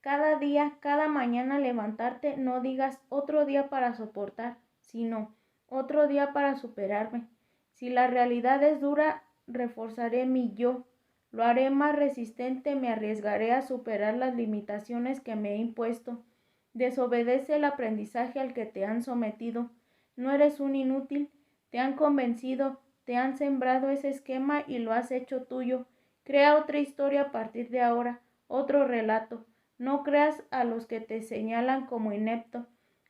Cada día, cada mañana levantarte, no digas otro día para soportar, sino otro día para superarme. Si la realidad es dura, reforzaré mi yo. Lo haré más resistente, me arriesgaré a superar las limitaciones que me he impuesto. Desobedece el aprendizaje al que te han sometido. No eres un inútil, te han convencido, te han sembrado ese esquema y lo has hecho tuyo. Crea otra historia a partir de ahora, otro relato. No creas a los que te señalan como inepto.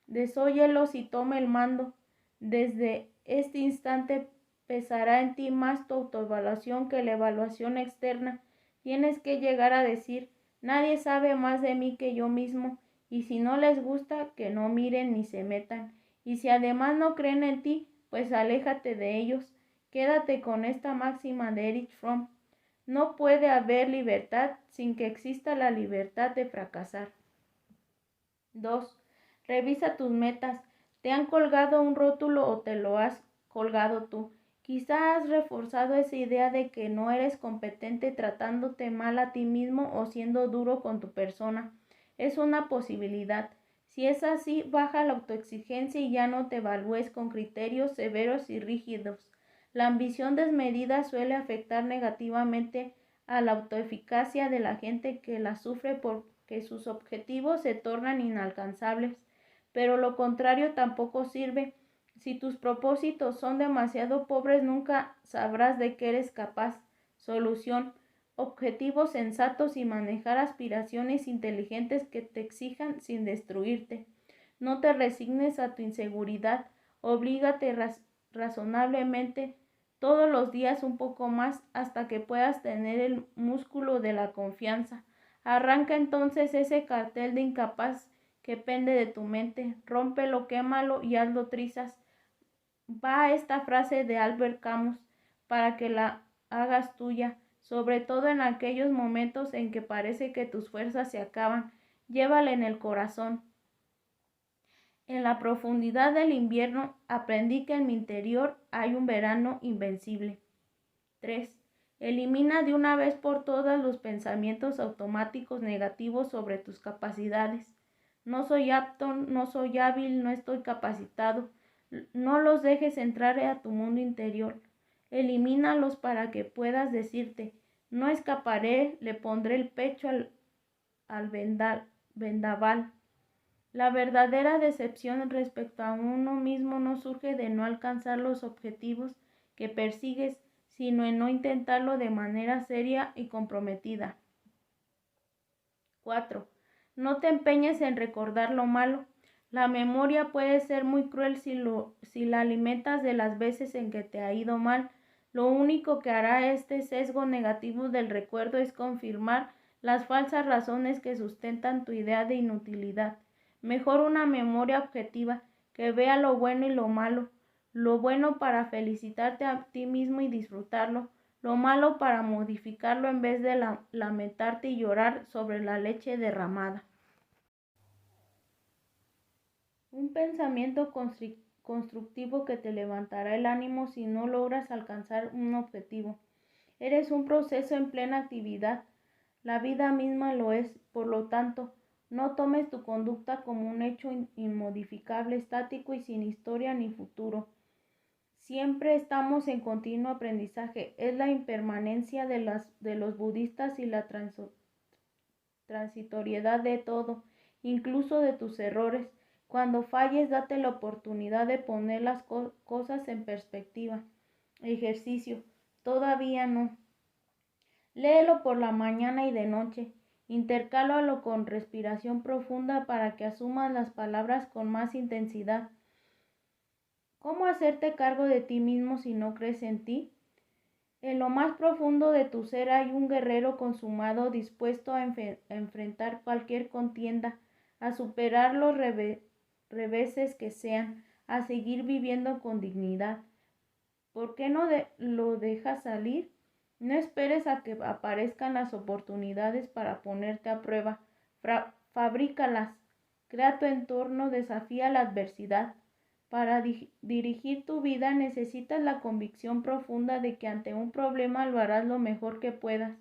Desóyelos y toma el mando. Desde este instante pesará en ti más tu autoevaluación que la evaluación externa. Tienes que llegar a decir, nadie sabe más de mí que yo mismo, y si no les gusta, que no miren ni se metan. Y si además no creen en ti, pues aléjate de ellos. Quédate con esta máxima de Erich Fromm. No puede haber libertad sin que exista la libertad de fracasar. 2. Revisa tus metas. ¿Te han colgado un rótulo o te lo has colgado tú? Quizá has reforzado esa idea de que no eres competente tratándote mal a ti mismo o siendo duro con tu persona. Es una posibilidad. Si es así, baja la autoexigencia y ya no te evalúes con criterios severos y rígidos. La ambición desmedida suele afectar negativamente a la autoeficacia de la gente que la sufre porque sus objetivos se tornan inalcanzables, pero lo contrario tampoco sirve. Si tus propósitos son demasiado pobres, nunca sabrás de qué eres capaz. Solución: objetivos sensatos y manejar aspiraciones inteligentes que te exijan sin destruirte. No te resignes a tu inseguridad, oblígate razonablemente todos los días un poco más hasta que puedas tener el músculo de la confianza. Arranca entonces ese cartel de incapaz que pende de tu mente, rómpelo, quémalo y hazlo trizas. Va esta frase de Albert Camus para que la hagas tuya, sobre todo en aquellos momentos en que parece que tus fuerzas se acaban. Llévala en el corazón. En la profundidad del invierno aprendí que en mi interior hay un verano invencible. 3. Elimina de una vez por todas los pensamientos automáticos negativos sobre tus capacidades. No soy apto, no soy hábil, no estoy capacitado. No los dejes entrar a tu mundo interior. Elimínalos para que puedas decirte, no escaparé, le pondré el pecho al vendaval. La verdadera decepción respecto a uno mismo no surge de no alcanzar los objetivos que persigues, sino en no intentarlo de manera seria y comprometida. 4. No te empeñes en recordar lo malo. La memoria puede ser muy cruel si la alimentas de las veces en que te ha ido mal. Lo único que hará este sesgo negativo del recuerdo es confirmar las falsas razones que sustentan tu idea de inutilidad. Mejor una memoria objetiva que vea lo bueno y lo bueno para felicitarte a ti mismo y disfrutarlo, lo malo para modificarlo en vez de lamentarte y llorar sobre la leche derramada. Un pensamiento constructivo que te levantará el ánimo si no logras alcanzar un objetivo. Eres un proceso en plena actividad. La vida misma lo es, por lo tanto, no tomes tu conducta como un hecho inmodificable, estático y sin historia ni futuro. Siempre estamos en continuo aprendizaje. Es la impermanencia de los budistas y la transitoriedad de todo, incluso de tus errores. Cuando falles, date la oportunidad de poner las cosas en perspectiva. Ejercicio. Todavía no. Léelo por la mañana y de noche. Intercálalo con respiración profunda para que asumas las palabras con más intensidad. ¿Cómo hacerte cargo de ti mismo si no crees en ti? En lo más profundo de tu ser hay un guerrero consumado dispuesto a enfrentar cualquier contienda, a superar los reveses que sean, a seguir viviendo con dignidad. ¿Por qué no lo dejas salir? No esperes a que aparezcan las oportunidades para ponerte a prueba. Fabrícalas. Crea tu entorno, desafía la adversidad. Para dirigir tu vida necesitas la convicción profunda de que ante un problema lo harás lo mejor que puedas.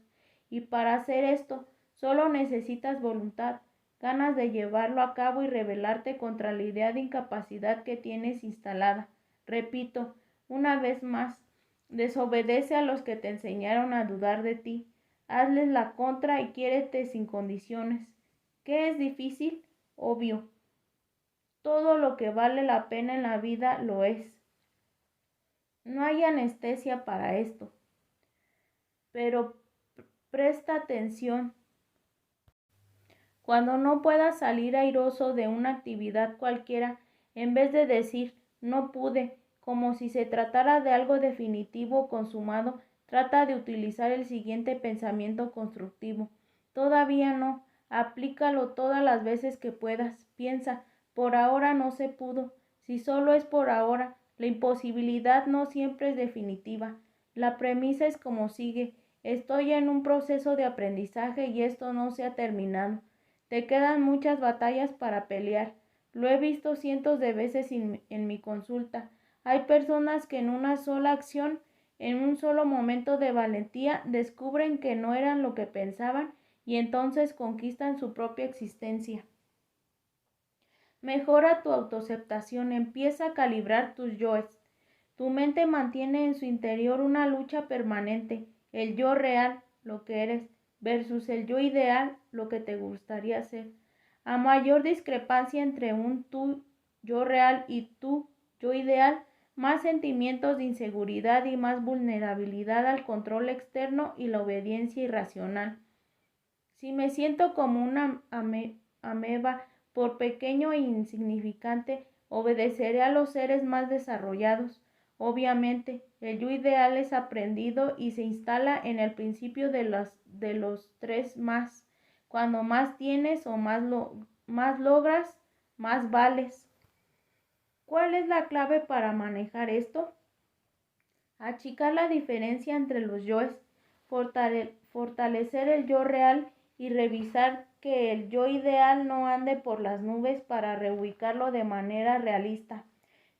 Y para hacer esto, solo necesitas voluntad, ganas de llevarlo a cabo y rebelarte contra la idea de incapacidad que tienes instalada. Repito, una vez más, desobedece a los que te enseñaron a dudar de ti. Hazles la contra y quiérete sin condiciones. ¿Qué es difícil? Obvio. Todo lo que vale la pena en la vida lo es. No hay anestesia para esto. Pero presta atención. Cuando no puedas salir airoso de una actividad cualquiera, en vez de decir no pude, como si se tratara de algo definitivo o consumado, trata de utilizar el siguiente pensamiento constructivo. Todavía no. Aplícalo todas las veces que puedas. Piensa, por ahora no se pudo. Si solo es por ahora, la imposibilidad no siempre es definitiva. La premisa es como sigue. Estoy en un proceso de aprendizaje y esto no se ha terminado. Te quedan muchas batallas para pelear. Lo he visto cientos de veces en mi consulta. Hay personas que en una sola acción, en un solo momento de valentía, descubren que no eran lo que pensaban y entonces conquistan su propia existencia. Mejora tu autoaceptación, empieza a calibrar tus yoes. Tu mente mantiene en su interior una lucha permanente, el yo real, lo que eres, versus el yo ideal, lo que te gustaría ser. A mayor discrepancia entre un tú yo real y tú yo ideal, más sentimientos de inseguridad y más vulnerabilidad al control externo y la obediencia irracional. Si me siento como una ameba, por pequeño e insignificante, obedeceré a los seres más desarrollados. Obviamente, el yo ideal es aprendido y se instala en el principio de los tres más. Cuando más tienes o más logras, más vales. ¿Cuál es la clave para manejar esto? Achicar la diferencia entre los yoes, fortalecer el yo real y revisar que el yo ideal no ande por las nubes para reubicarlo de manera realista.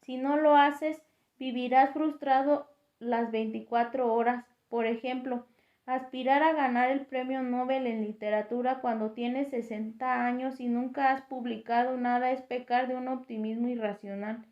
Si no lo haces, vivirás frustrado las 24 horas. Por ejemplo, aspirar a ganar el premio Nobel en literatura cuando tienes 60 años y nunca has publicado nada es pecar de un optimismo irracional.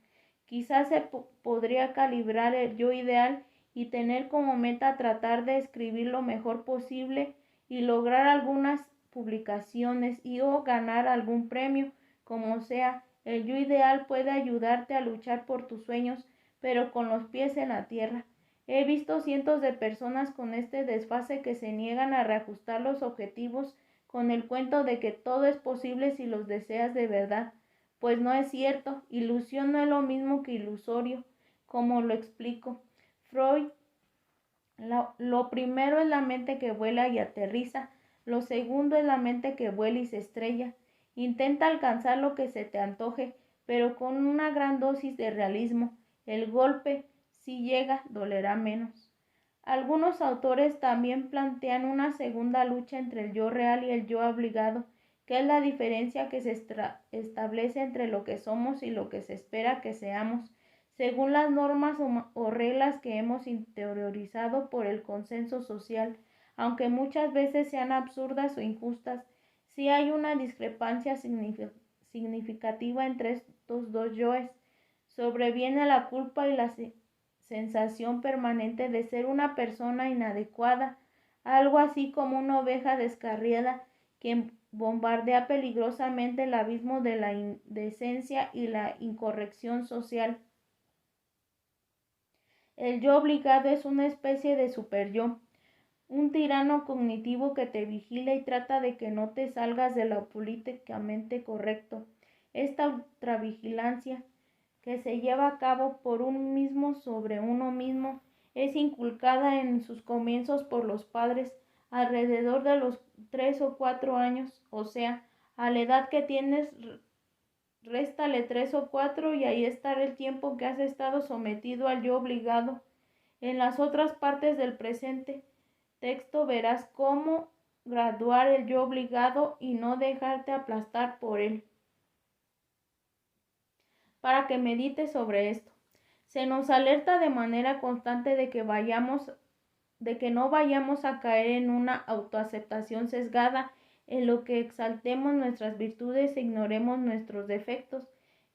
Quizás se podría calibrar el yo ideal y tener como meta tratar de escribir lo mejor posible y lograr algunas publicaciones y o ganar algún premio, como sea. El yo ideal puede ayudarte a luchar por tus sueños, pero con los pies en la tierra. He visto cientos de personas con este desfase que se niegan a reajustar los objetivos con el cuento de que todo es posible si los deseas de verdad. Pues no es cierto, ilusión no es lo mismo que ilusorio. Como lo explico, Freud, lo primero es la mente que vuela y aterriza, Lo segundo es la mente que vuela y se estrella. Intenta alcanzar lo que se te antoje, pero con una gran dosis de realismo. El golpe, si llega, dolerá menos. Algunos autores también plantean una segunda lucha entre el yo real y el yo obligado, que es la diferencia que se establece entre lo que somos y lo que se espera que seamos, según las normas o reglas que hemos interiorizado por el consenso social, aunque muchas veces sean absurdas o injustas. Sí hay una discrepancia significativa entre estos dos yoes. Sobreviene la culpa y la sensación permanente de ser una persona inadecuada, algo así como una oveja descarriada que bombardea peligrosamente el abismo de la indecencia y la incorrección social. El yo obligado es una especie de superyo, un tirano cognitivo que te vigila y trata de que no te salgas de lo políticamente correcto. Esta ultravigilancia, que se lleva a cabo por un mismo sobre uno mismo, es inculcada en sus comienzos por los padres alrededor de los 3 o 4 años, o sea, a la edad que tienes, réstale 3 o 4 y ahí estará el tiempo que has estado sometido al yo obligado. En las otras partes del presente texto verás cómo graduar el yo obligado y no dejarte aplastar por él. Para que medites sobre esto. Se nos alerta de manera constante de que no vayamos a caer en una autoaceptación sesgada en lo que exaltemos nuestras virtudes e ignoremos nuestros defectos.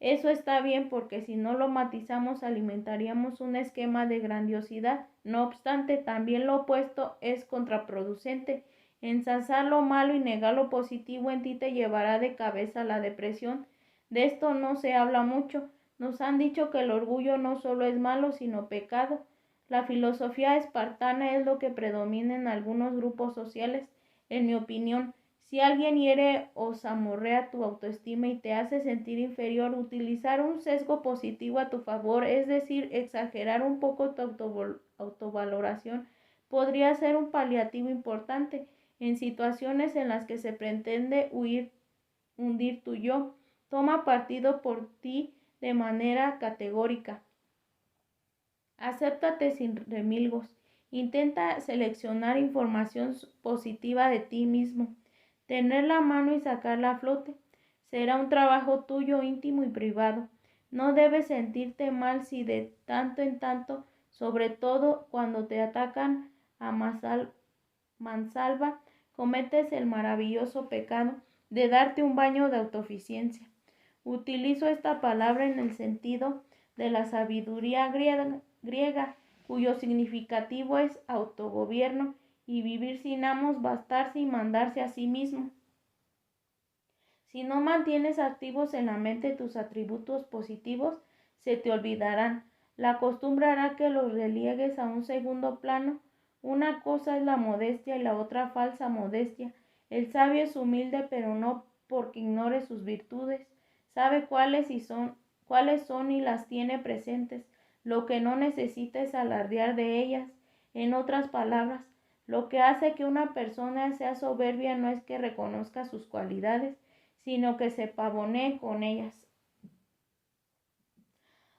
Eso está bien porque si no lo matizamos alimentaríamos un esquema de grandiosidad. No obstante, también lo opuesto es contraproducente. Ensalzar lo malo y negar lo positivo en ti te llevará de cabeza a la depresión. De esto no se habla mucho. Nos han dicho que el orgullo no solo es malo, sino pecado. La filosofía espartana es lo que predomina en algunos grupos sociales. En mi opinión, si alguien hiere o zamorrea tu autoestima y te hace sentir inferior, utilizar un sesgo positivo a tu favor, es decir, exagerar un poco tu autovaloración, podría ser un paliativo importante en situaciones en las que se pretende hundir tu yo. Toma partido por ti de manera categórica. Acéptate sin remilgos. Intenta seleccionar información positiva de ti mismo. Tenerla a mano y sacarla a flote. Será un trabajo tuyo íntimo y privado. No debes sentirte mal si de tanto en tanto, sobre todo cuando te atacan a mansalva, cometes el maravilloso pecado de darte un baño de autoeficiencia. Utilizo esta palabra en el sentido de la sabiduría griega, cuyo significativo es autogobierno y vivir sin amos, bastarse y mandarse a sí mismo. Si no mantienes activos en la mente tus atributos positivos, se te olvidarán. La costumbre hará que los reliegues a un segundo plano. Una cosa es la modestia y la otra falsa modestia. El sabio es humilde, pero no porque ignore sus virtudes. Sabe cuáles son y las tiene presentes. Lo que no necesita es alardear de ellas. En otras palabras, lo que hace que una persona sea soberbia no es que reconozca sus cualidades, sino que se pavonee con ellas.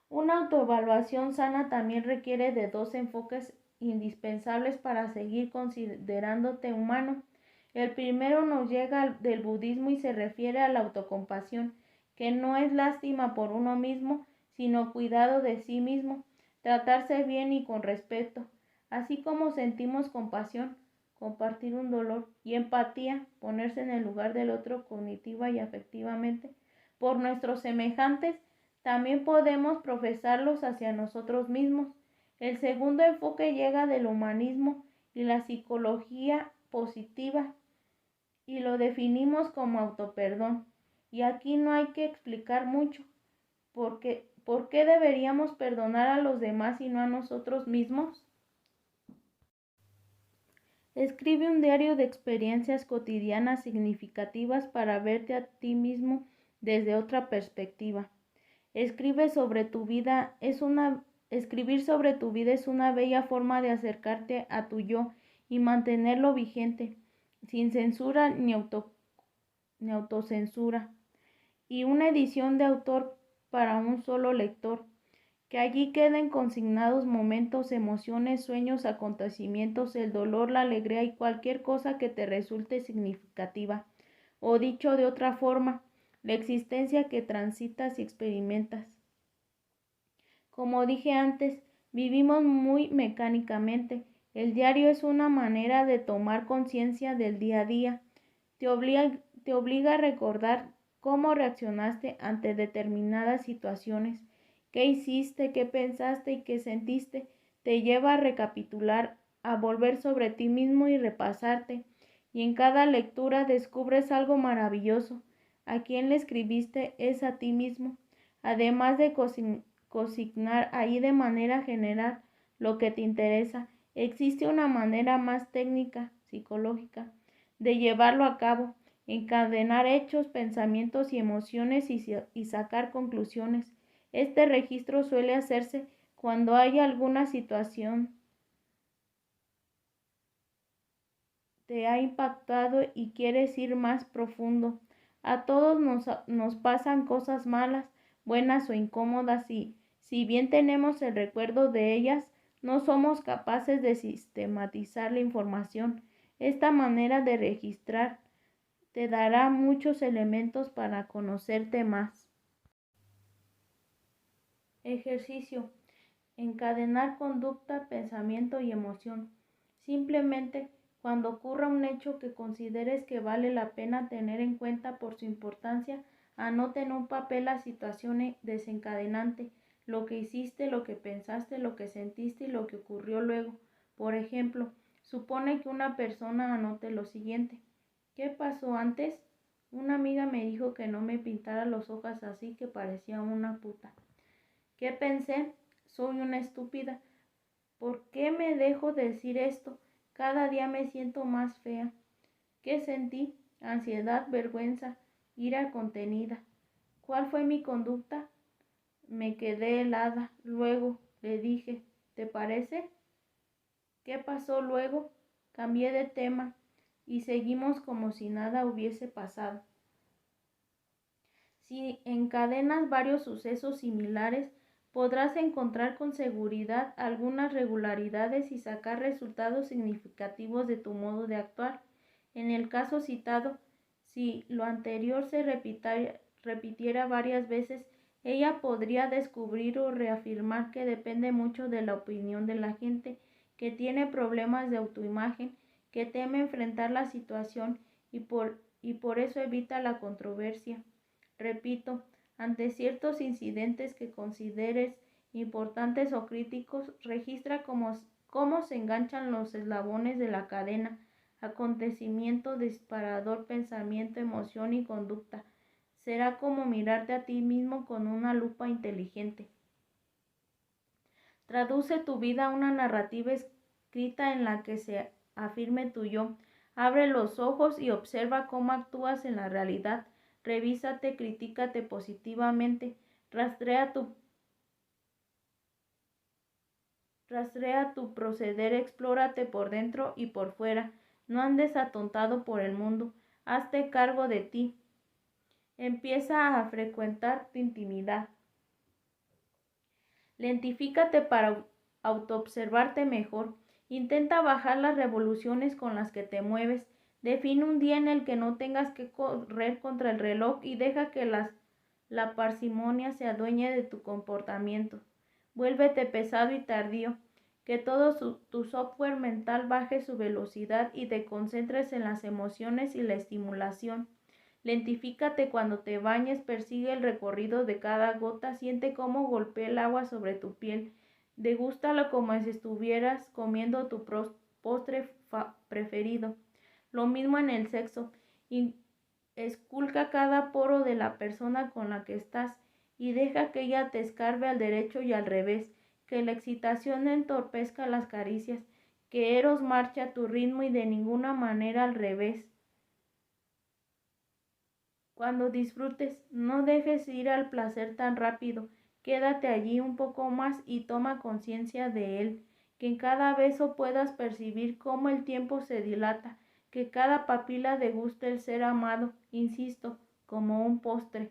Una autoevaluación sana también requiere de dos enfoques indispensables para seguir considerándote humano. El primero nos llega del budismo y se refiere a la autocompasión, que no es lástima por uno mismo, sino cuidado de sí mismo, tratarse bien y con respeto. Así como sentimos compasión, compartir un dolor, y empatía, ponerse en el lugar del otro cognitiva y afectivamente, por nuestros semejantes, también podemos profesarlos hacia nosotros mismos. El segundo enfoque llega del humanismo y la psicología positiva y lo definimos como autoperdón. Y aquí no hay que explicar mucho. ¿Por qué deberíamos perdonar a los demás y no a nosotros mismos? Escribe un diario de experiencias cotidianas significativas para verte a ti mismo desde otra perspectiva. Escribir sobre tu vida es una bella forma de acercarte a tu yo y mantenerlo vigente. sin censura ni autocensura, y una edición de autor para un solo lector. Que allí queden consignados momentos, emociones, sueños, acontecimientos, el dolor, la alegría y cualquier cosa que te resulte significativa. O dicho de otra forma, la existencia que transitas y experimentas. Como dije antes, vivimos muy mecánicamente. El diario es una manera de tomar conciencia del día a día. Te obliga a recordar cómo reaccionaste ante determinadas situaciones, qué hiciste, qué pensaste y qué sentiste. Te lleva a recapitular, a volver sobre ti mismo y repasarte. Y en cada lectura descubres algo maravilloso. A quién le escribiste es a ti mismo. Además de consignar ahí de manera general lo que te interesa, existe una manera más técnica, psicológica, de llevarlo a cabo, encadenar hechos, pensamientos y emociones y sacar conclusiones. Este registro suele hacerse cuando hay alguna situación te ha impactado y quieres ir más profundo. A todos nos pasan cosas malas, buenas o incómodas y, si bien tenemos el recuerdo de ellas, no somos capaces de sistematizar la información. Esta manera de registrar te dará muchos elementos para conocerte más. Ejercicio. Encadenar conducta, pensamiento y emoción. Simplemente, cuando ocurra un hecho que consideres que vale la pena tener en cuenta por su importancia, anota en un papel la situación desencadenante, lo que hiciste, lo que pensaste, lo que sentiste y lo que ocurrió luego. Por ejemplo, supone que una persona anote lo siguiente. ¿Qué pasó antes? Una amiga me dijo que no me pintara los ojos así, que parecía una puta. ¿Qué pensé? Soy una estúpida. ¿Por qué me dejo decir esto? Cada día me siento más fea. ¿Qué sentí? Ansiedad, vergüenza, ira contenida. ¿Cuál fue mi conducta? Me quedé helada. Luego le dije, ¿te parece? ¿Qué pasó luego? Cambié de tema y seguimos como si nada hubiese pasado. Si encadenas varios sucesos similares, podrás encontrar con seguridad algunas regularidades y sacar resultados significativos de tu modo de actuar. En el caso citado, si lo anterior se repitiera varias veces, ella podría descubrir o reafirmar que depende mucho de la opinión de la gente, que tiene problemas de autoimagen, que teme enfrentar la situación y por eso evita la controversia. Repito, ante ciertos incidentes que consideres importantes o críticos, registra cómo se enganchan los eslabones de la cadena: acontecimiento, disparador, pensamiento, emoción y conducta. Será como mirarte a ti mismo con una lupa inteligente. Traduce tu vida a una narrativa escrita en la que se afirme tu yo. Abre los ojos y observa cómo actúas en la realidad. Revísate, critícate positivamente. Rastrea tu proceder, explórate por dentro y por fuera. No andes atontado por el mundo. Hazte cargo de ti. Empieza a frecuentar tu intimidad. Lentifícate para autoobservarte mejor. Intenta bajar las revoluciones con las que te mueves. Define un día en el que no tengas que correr contra el reloj y deja que la parsimonia se adueñe de tu comportamiento. Vuélvete pesado y tardío. Que todo tu software mental baje su velocidad y te concentres en las emociones y la estimulación. Lentifícate cuando te bañes, persigue el recorrido de cada gota, siente cómo golpea el agua sobre tu piel, degústalo como si estuvieras comiendo tu postre preferido. Lo mismo en el sexo, esculca cada poro de la persona con la que estás y deja que ella te escarbe al derecho y al revés, que la excitación entorpezca las caricias, que Eros marche a tu ritmo y de ninguna manera al revés. Cuando disfrutes, no dejes ir al placer tan rápido. Quédate allí un poco más y toma conciencia de él, que en cada beso puedas percibir cómo el tiempo se dilata, que cada papila deguste el ser amado, insisto, como un postre.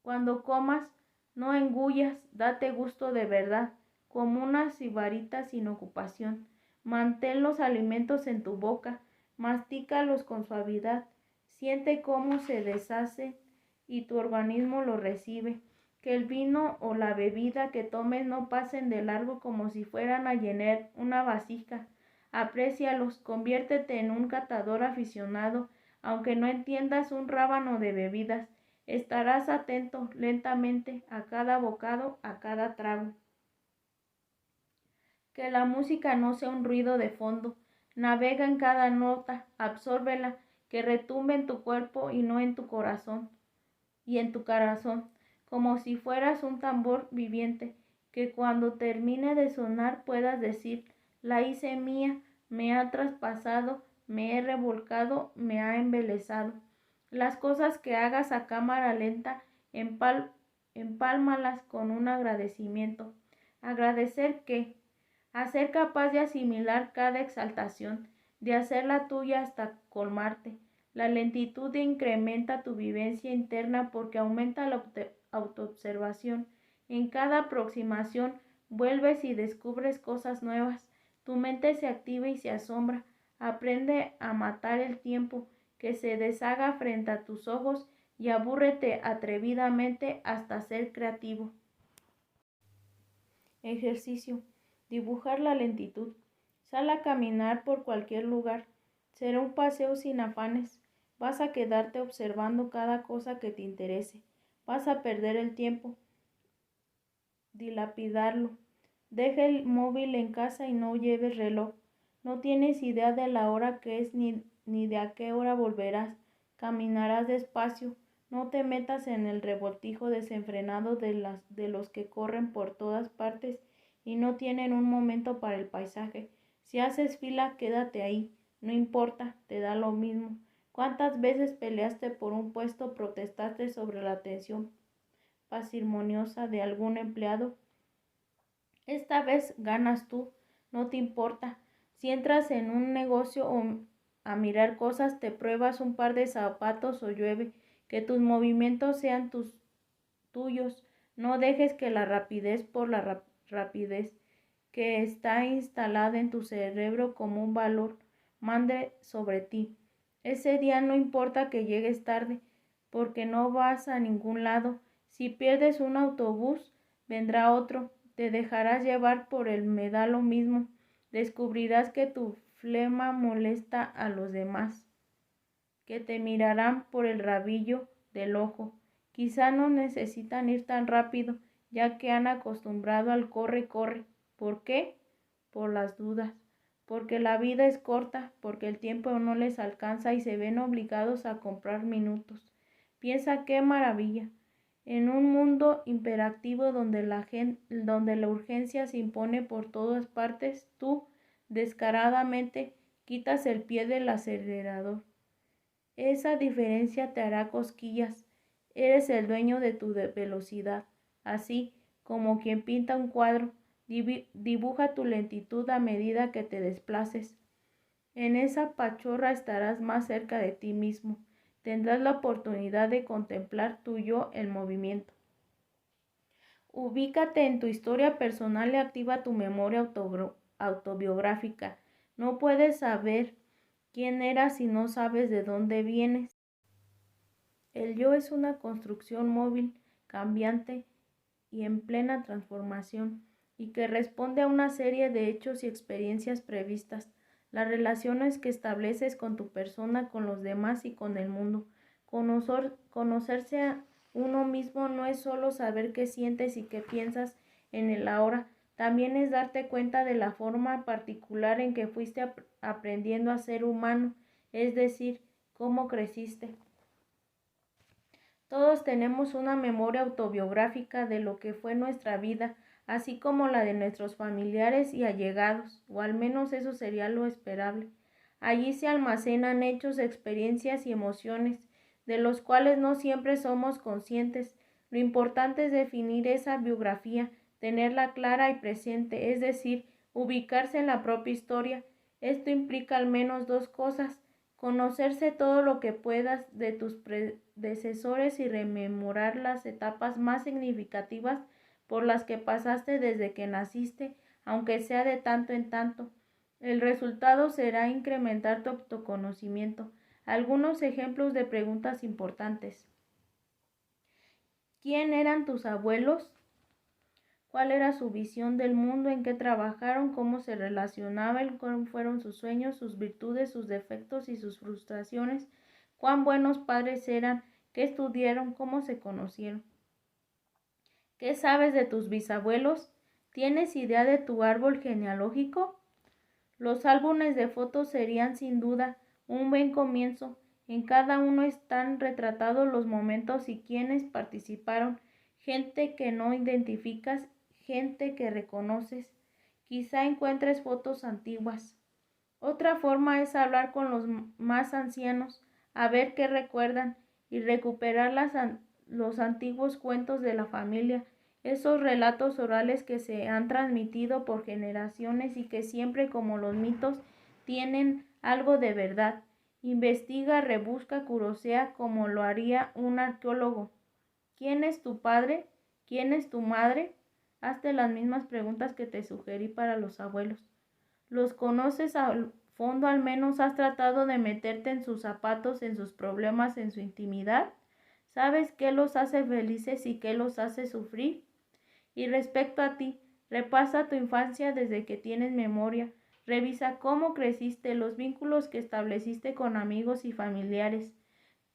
Cuando comas, no engullas, date gusto de verdad, como una sibarita sin ocupación. Mantén los alimentos en tu boca, mastícalos con suavidad, siente cómo se deshacen y tu organismo los recibe. Que el vino o la bebida que tomes no pasen de largo como si fueran a llenar una vasija. Aprécialos, conviértete en un catador aficionado, aunque no entiendas un rábano de bebidas. Estarás atento lentamente a cada bocado, a cada trago. Que la música no sea un ruido de fondo. Navega en cada nota, absórbela, que retumbe en tu cuerpo y no en tu corazón. Y en tu corazón, como si fueras un tambor viviente, que cuando termine de sonar puedas decir, la hice mía, me ha traspasado, me he revolcado, me ha embelesado. Las cosas que hagas a cámara lenta, empálmalas con un agradecimiento. Agradecer que, a ser capaz de asimilar cada exaltación, de hacerla tuya hasta colmarte. La lentitud incrementa tu vivencia interna porque aumenta la autoobservación. En cada aproximación vuelves y descubres cosas nuevas. Tu mente se activa y se asombra. Aprende a matar el tiempo que se deshaga frente a tus ojos y abúrrete atrevidamente hasta ser creativo. Ejercicio. Dibujar la lentitud. Sal a caminar por cualquier lugar. Será un paseo sin afanes. Vas a quedarte observando cada cosa que te interese. Vas a perder el tiempo, dilapidarlo. Deja el móvil en casa y no lleves reloj. No tienes idea de la hora que es ni de a qué hora volverás. Caminarás despacio. No te metas en el revoltijo desenfrenado de los que corren por todas partes y no tienen un momento para el paisaje. Si haces fila, quédate ahí. No importa, te da lo mismo. ¿Cuántas veces peleaste por un puesto, protestaste sobre la atención parsimoniosa de algún empleado? Esta vez ganas tú, no te importa. Si entras en un negocio o a mirar cosas, te pruebas un par de zapatos o llueve, que tus movimientos sean tuyos. No dejes que la rapidez por la rapidez que está instalada en tu cerebro como un valor mande sobre ti. Ese día no importa que llegues tarde, porque no vas a ningún lado. Si pierdes un autobús, vendrá otro. Te dejarás llevar por él, me da lo mismo. Descubrirás que tu flema molesta a los demás, que te mirarán por el rabillo del ojo. Quizá no necesitan ir tan rápido, ya que han acostumbrado al corre, corre. ¿Por qué? Por las dudas. Porque la vida es corta, porque el tiempo no les alcanza y se ven obligados a comprar minutos. Piensa qué maravilla. En un mundo imperativo donde la urgencia se impone por todas partes, tú, descaradamente, quitas el pie del acelerador. Esa diferencia te hará cosquillas. Eres el dueño de tu velocidad. Así como quien pinta un cuadro, dibuja tu lentitud a medida que te desplaces. En esa pachorra estarás más cerca de ti mismo. Tendrás la oportunidad de contemplar tu yo en movimiento. Ubícate en tu historia personal y activa tu memoria autobiográfica. No puedes saber quién eras si no sabes de dónde vienes. El yo es una construcción móvil, cambiante y en plena transformación, y que responde a una serie de hechos y experiencias previstas. Las relaciones que estableces con tu persona, con los demás y con el mundo. Conocerse a uno mismo no es solo saber qué sientes y qué piensas en el ahora, también es darte cuenta de la forma particular en que fuiste aprendiendo a ser humano, es decir, cómo creciste. Todos tenemos una memoria autobiográfica de lo que fue nuestra vida, así como la de nuestros familiares y allegados, o al menos eso sería lo esperable. Allí se almacenan hechos, experiencias y emociones, de los cuales no siempre somos conscientes. Lo importante es definir esa biografía, tenerla clara y presente, es decir, ubicarse en la propia historia Esto implica al menos dos cosas: conocerse todo lo que puedas de tus predecesores y rememorar las etapas más significativas por las que pasaste desde que naciste, aunque sea de tanto en tanto. El resultado será incrementar tu autoconocimiento. Algunos ejemplos de preguntas importantes. ¿Quién eran tus abuelos? ¿Cuál era su visión del mundo? ¿En qué trabajaron? ¿Cómo se relacionaban? ¿Cuáles fueron sus sueños, sus virtudes, sus defectos y sus frustraciones? ¿Cuán buenos padres eran? ¿Qué estudiaron? ¿Cómo se conocieron? ¿Qué sabes de tus bisabuelos? ¿Tienes idea de tu árbol genealógico? Los álbumes de fotos serían sin duda un buen comienzo. En cada uno están retratados los momentos y quienes participaron, gente que no identificas, gente que reconoces. Quizá encuentres fotos antiguas. Otra forma es hablar con los más ancianos, a ver qué recuerdan y recuperar los antiguos cuentos de la familia, esos relatos orales que se han transmitido por generaciones y que siempre, como los mitos, tienen algo de verdad. Investiga, rebusca, curosea como lo haría un arqueólogo. ¿Quién es tu padre? ¿Quién es tu madre? Hazte las mismas preguntas que te sugerí para los abuelos. ¿Los conoces al fondo? ¿Al menos has tratado de meterte en sus zapatos, en sus problemas, en su intimidad? ¿Sabes qué los hace felices y qué los hace sufrir? Y respecto a ti, repasa tu infancia desde que tienes memoria. Revisa cómo creciste, los vínculos que estableciste con amigos y familiares.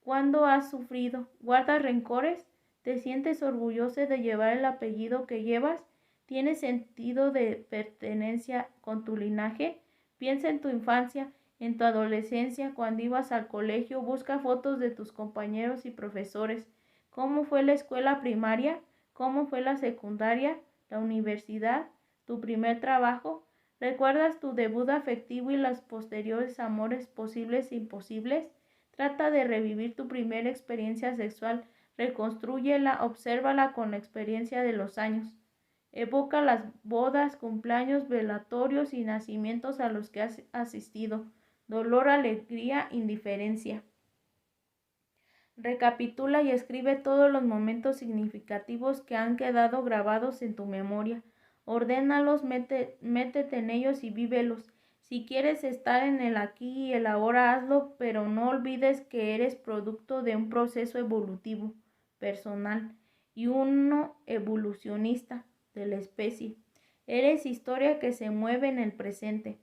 ¿Cuándo has sufrido? ¿Guardas rencores? ¿Te sientes orgulloso de llevar el apellido que llevas? ¿Tienes sentido de pertenencia con tu linaje? Piensa en tu infancia, en tu adolescencia, cuando ibas al colegio. Busca fotos de tus compañeros y profesores. ¿Cómo fue la escuela primaria? ¿Cómo fue la secundaria? ¿La universidad? ¿Tu primer trabajo? ¿Recuerdas tu debut afectivo y los posteriores amores posibles e imposibles? Trata de revivir tu primera experiencia sexual, reconstrúyela, obsérvala con la experiencia de los años. Evoca las bodas, cumpleaños, velatorios y nacimientos a los que has asistido. Dolor, alegría, indiferencia. Recapitula y escribe todos los momentos significativos que han quedado grabados en tu memoria. Ordénalos, métete en ellos y vívelos. Si quieres estar en el aquí y el ahora, hazlo, pero no olvides que eres producto de un proceso evolutivo, personal, y uno evolucionista de la especie. Eres historia que se mueve en el presente.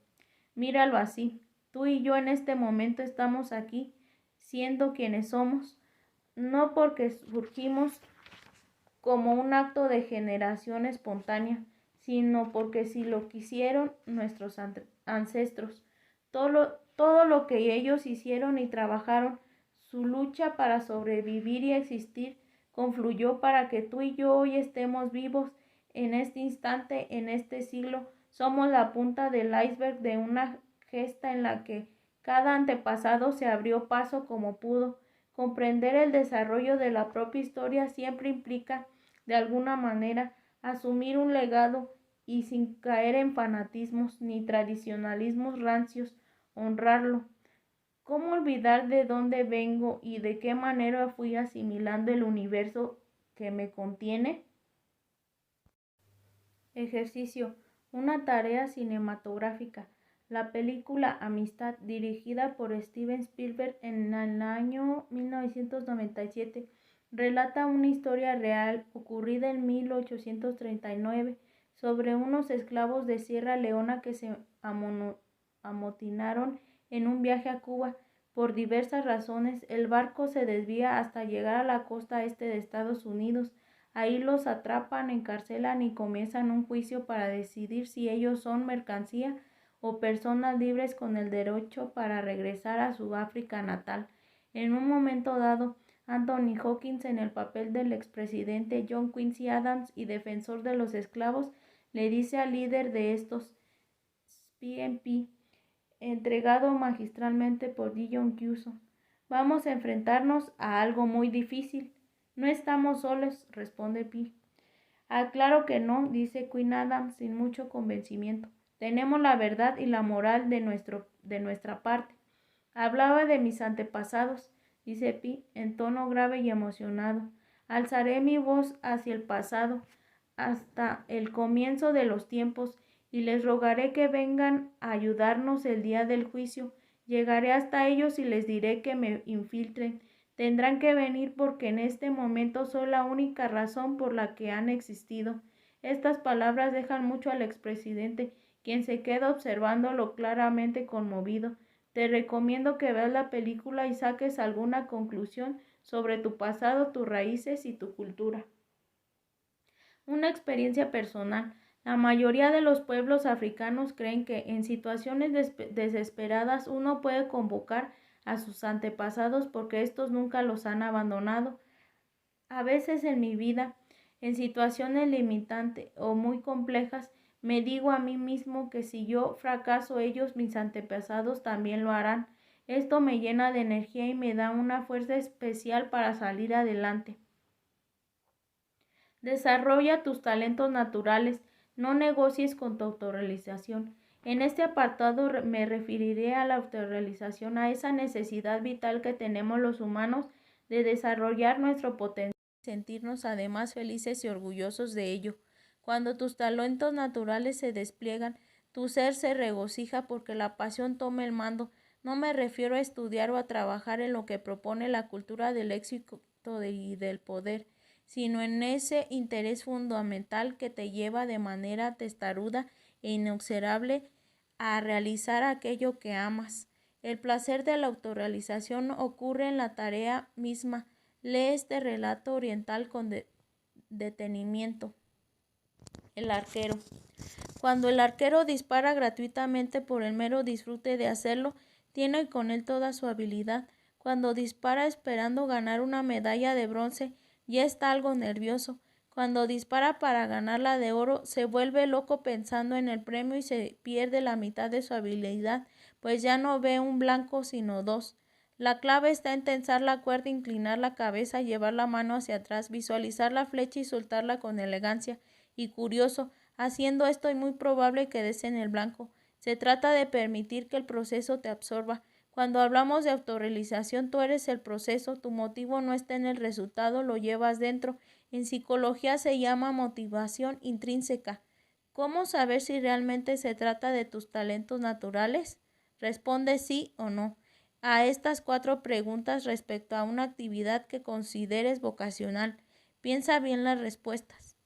Míralo así. Tú y yo en este momento estamos aquí, siendo quienes somos, no porque surgimos como un acto de generación espontánea, sino porque sí lo quisieron nuestros ancestros. Todo lo que ellos hicieron y trabajaron, su lucha para sobrevivir y existir, confluyó para que tú y yo hoy estemos vivos en este instante, en este siglo. Somos la punta del iceberg de una gesta en la que cada antepasado se abrió paso como pudo. Comprender el desarrollo de la propia historia siempre implica, de alguna manera, asumir un legado y sin caer en fanatismos ni tradicionalismos rancios, honrarlo. ¿Cómo olvidar de dónde vengo y de qué manera fui asimilando el universo que me contiene? Ejercicio. Una tarea cinematográfica. La película Amistad, dirigida por Steven Spielberg en el año 1997, relata una historia real ocurrida en 1839 sobre unos esclavos de Sierra Leona que se amotinaron en un viaje a Cuba. Por diversas razones, el barco se desvía hasta llegar a la costa este de Estados Unidos. Ahí los atrapan, encarcelan y comienzan un juicio para decidir si ellos son mercancía o personas libres con el derecho para regresar a su África natal. En un momento dado, Anthony Hopkins, en el papel del expresidente John Quincy Adams y defensor de los esclavos, le dice al líder de estos, PNP, entregado magistralmente por Dion Cuso: vamos a enfrentarnos a algo muy difícil. No estamos solos, responde Pi. Ah, claro que no, dice Queen Adams sin mucho convencimiento. Tenemos la verdad y la moral de nuestra parte. Hablaba de mis antepasados, dice Pi, en tono grave y emocionado. Alzaré mi voz hacia el pasado, hasta el comienzo de los tiempos, y les rogaré que vengan a ayudarnos el día del juicio. Llegaré hasta ellos y les diré que me infiltren. Tendrán que venir porque en este momento soy la única razón por la que han existido. Estas palabras dejan mucho al expresidente, quien se queda observándolo claramente conmovido. Te recomiendo que veas la película y saques alguna conclusión sobre tu pasado, tus raíces y tu cultura. Una experiencia personal. La mayoría de los pueblos africanos creen que en situaciones desesperadas uno puede convocar a sus antepasados porque estos nunca los han abandonado. A veces en mi vida, en situaciones limitantes o muy complejas, me digo a mí mismo que si yo fracaso, ellos, mis antepasados, también lo harán. Esto me llena de energía y me da una fuerza especial para salir adelante. Desarrolla tus talentos naturales, no negocies con tu autorrealización. En este apartado me referiré a la autorrealización, a esa necesidad vital que tenemos los humanos de desarrollar nuestro potencial y sentirnos además felices y orgullosos de ello. Cuando tus talentos naturales se despliegan, tu ser se regocija porque la pasión toma el mando. No me refiero a estudiar o a trabajar en lo que propone la cultura del éxito y del poder, sino en ese interés fundamental que te lleva de manera testaruda e inexorable a realizar aquello que amas. El placer de la autorrealización ocurre en la tarea misma. Lee este relato oriental con detenimiento. El arquero. Cuando el arquero dispara gratuitamente por el mero disfrute de hacerlo, tiene con él toda su habilidad. Cuando dispara esperando ganar una medalla de bronce, ya está algo nervioso. Cuando dispara para ganar la de oro, se vuelve loco pensando en el premio y se pierde la mitad de su habilidad, pues ya no ve un blanco sino dos. La clave está en tensar la cuerda, inclinar la cabeza, llevar la mano hacia atrás, visualizar la flecha y soltarla con elegancia. Y curioso, haciendo esto es muy probable que des en el blanco. Se trata de permitir que el proceso te absorba. Cuando hablamos de autorrealización, tú eres el proceso, tu motivo no está en el resultado, lo llevas dentro. En psicología se llama motivación intrínseca. ¿Cómo saber si realmente se trata de tus talentos naturales? Responde sí o no a estas 4 preguntas respecto a una actividad que consideres vocacional. Piensa bien las respuestas.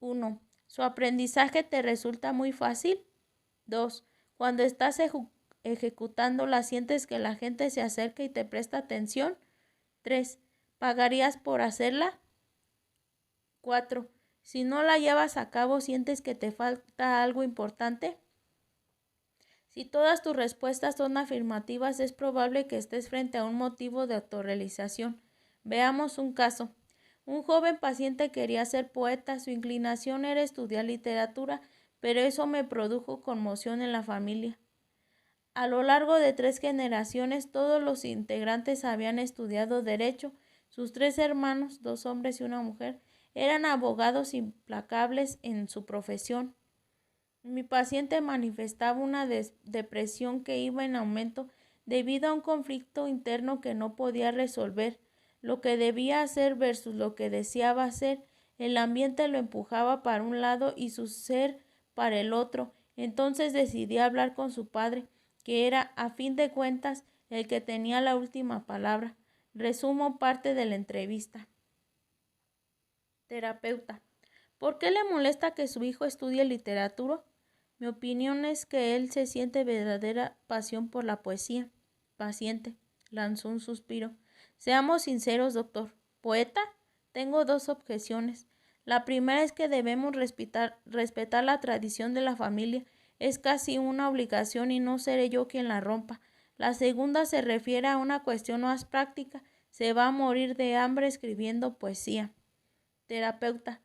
1. ¿Su aprendizaje te resulta muy fácil? 2. Cuando estás ejecutándola, ¿sientes que la gente se acerca y te presta atención? 3. ¿Pagarías por hacerla? 4. Si no la llevas a cabo, ¿sientes que te falta algo importante? Si todas tus respuestas son afirmativas, es probable que estés frente a un motivo de autorrealización. Veamos un caso. Un joven paciente quería ser poeta, su inclinación era estudiar literatura, pero eso me produjo conmoción en la familia. A lo largo de 3 generaciones, todos los integrantes habían estudiado derecho. Sus 3 hermanos, 2 hombres y una mujer, eran abogados implacables en su profesión. Mi paciente manifestaba una depresión que iba en aumento debido a un conflicto interno que no podía resolver. Lo que debía hacer versus lo que deseaba hacer, el ambiente lo empujaba para un lado y su ser para el otro. Entonces decidí hablar con su padre, que era, a fin de cuentas, el que tenía la última palabra. Resumo parte de la entrevista. Terapeuta. ¿Por qué le molesta que su hijo estudie literatura? Mi opinión es que él se siente verdadera pasión por la poesía. Paciente. Lanzó un suspiro. Seamos sinceros, doctor. ¿Poeta? Tengo 2 objeciones. La primera es que debemos respetar la tradición de la familia. Es casi una obligación y no seré yo quien la rompa. La segunda se refiere a una cuestión más práctica. Se va a morir de hambre escribiendo poesía. Terapeuta.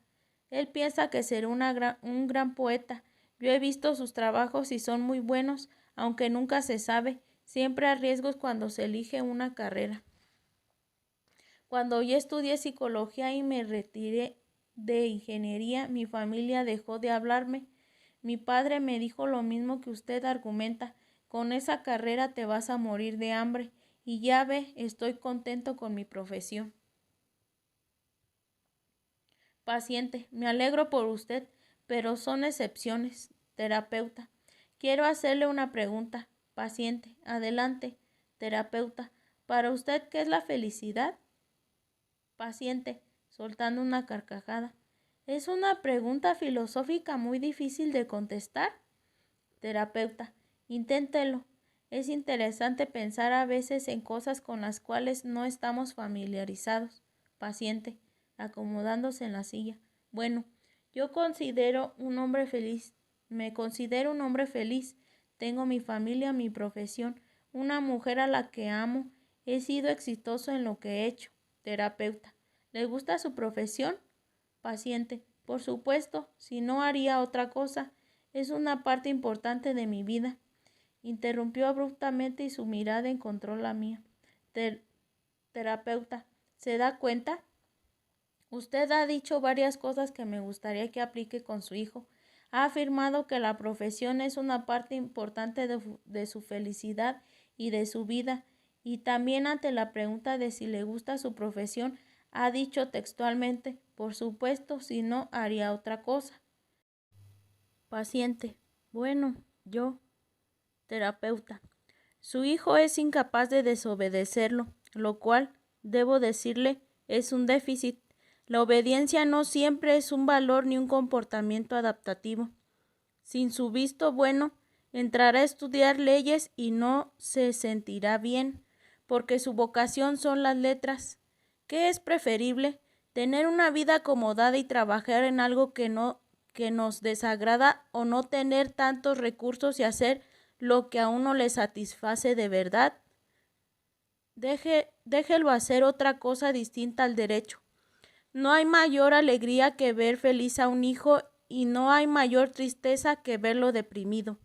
Él piensa que será un gran poeta. Yo he visto sus trabajos y son muy buenos, aunque nunca se sabe. Siempre hay riesgos cuando se elige una carrera. Cuando yo estudié psicología y me retiré de ingeniería, mi familia dejó de hablarme. Mi padre me dijo lo mismo que usted argumenta. Con esa carrera te vas a morir de hambre. Y ya ve, estoy contento con mi profesión. Paciente, me alegro por usted, pero son excepciones. Terapeuta, quiero hacerle una pregunta. Paciente, adelante. Terapeuta, ¿para usted qué es la felicidad? Paciente, soltando una carcajada. Es una pregunta filosófica muy difícil de contestar. Terapeuta, inténtelo. Es interesante pensar a veces en cosas con las cuales no estamos familiarizados. Paciente, acomodándose en la silla. Bueno, yo considero un hombre feliz. Me considero un hombre feliz. Tengo mi familia, mi profesión, una mujer a la que amo. He sido exitoso en lo que he hecho. Terapeuta, ¿le gusta su profesión? Paciente, por supuesto, si no haría otra cosa. Es una parte importante de mi vida. Interrumpió abruptamente y su mirada encontró la mía. Terapeuta, ¿se da cuenta? Usted ha dicho varias cosas que me gustaría que aplique con su hijo. Ha afirmado que la profesión es una parte importante de su felicidad y de su vida. Y también ante la pregunta de si le gusta su profesión, ha dicho textualmente, por supuesto, si no, haría otra cosa. Paciente, bueno, yo. Terapeuta, su hijo es incapaz de desobedecerlo, lo cual, debo decirle, es un déficit. La obediencia no siempre es un valor ni un comportamiento adaptativo. Sin su visto bueno, entrará a estudiar leyes y no se sentirá bien, porque su vocación son las letras. ¿Qué es preferible? ¿Tener una vida acomodada y trabajar en algo que nos desagrada, o no tener tantos recursos y hacer lo que a uno le satisface de verdad? Déjelo hacer otra cosa distinta al derecho. No hay mayor alegría que ver feliz a un hijo, y no hay mayor tristeza que verlo deprimido.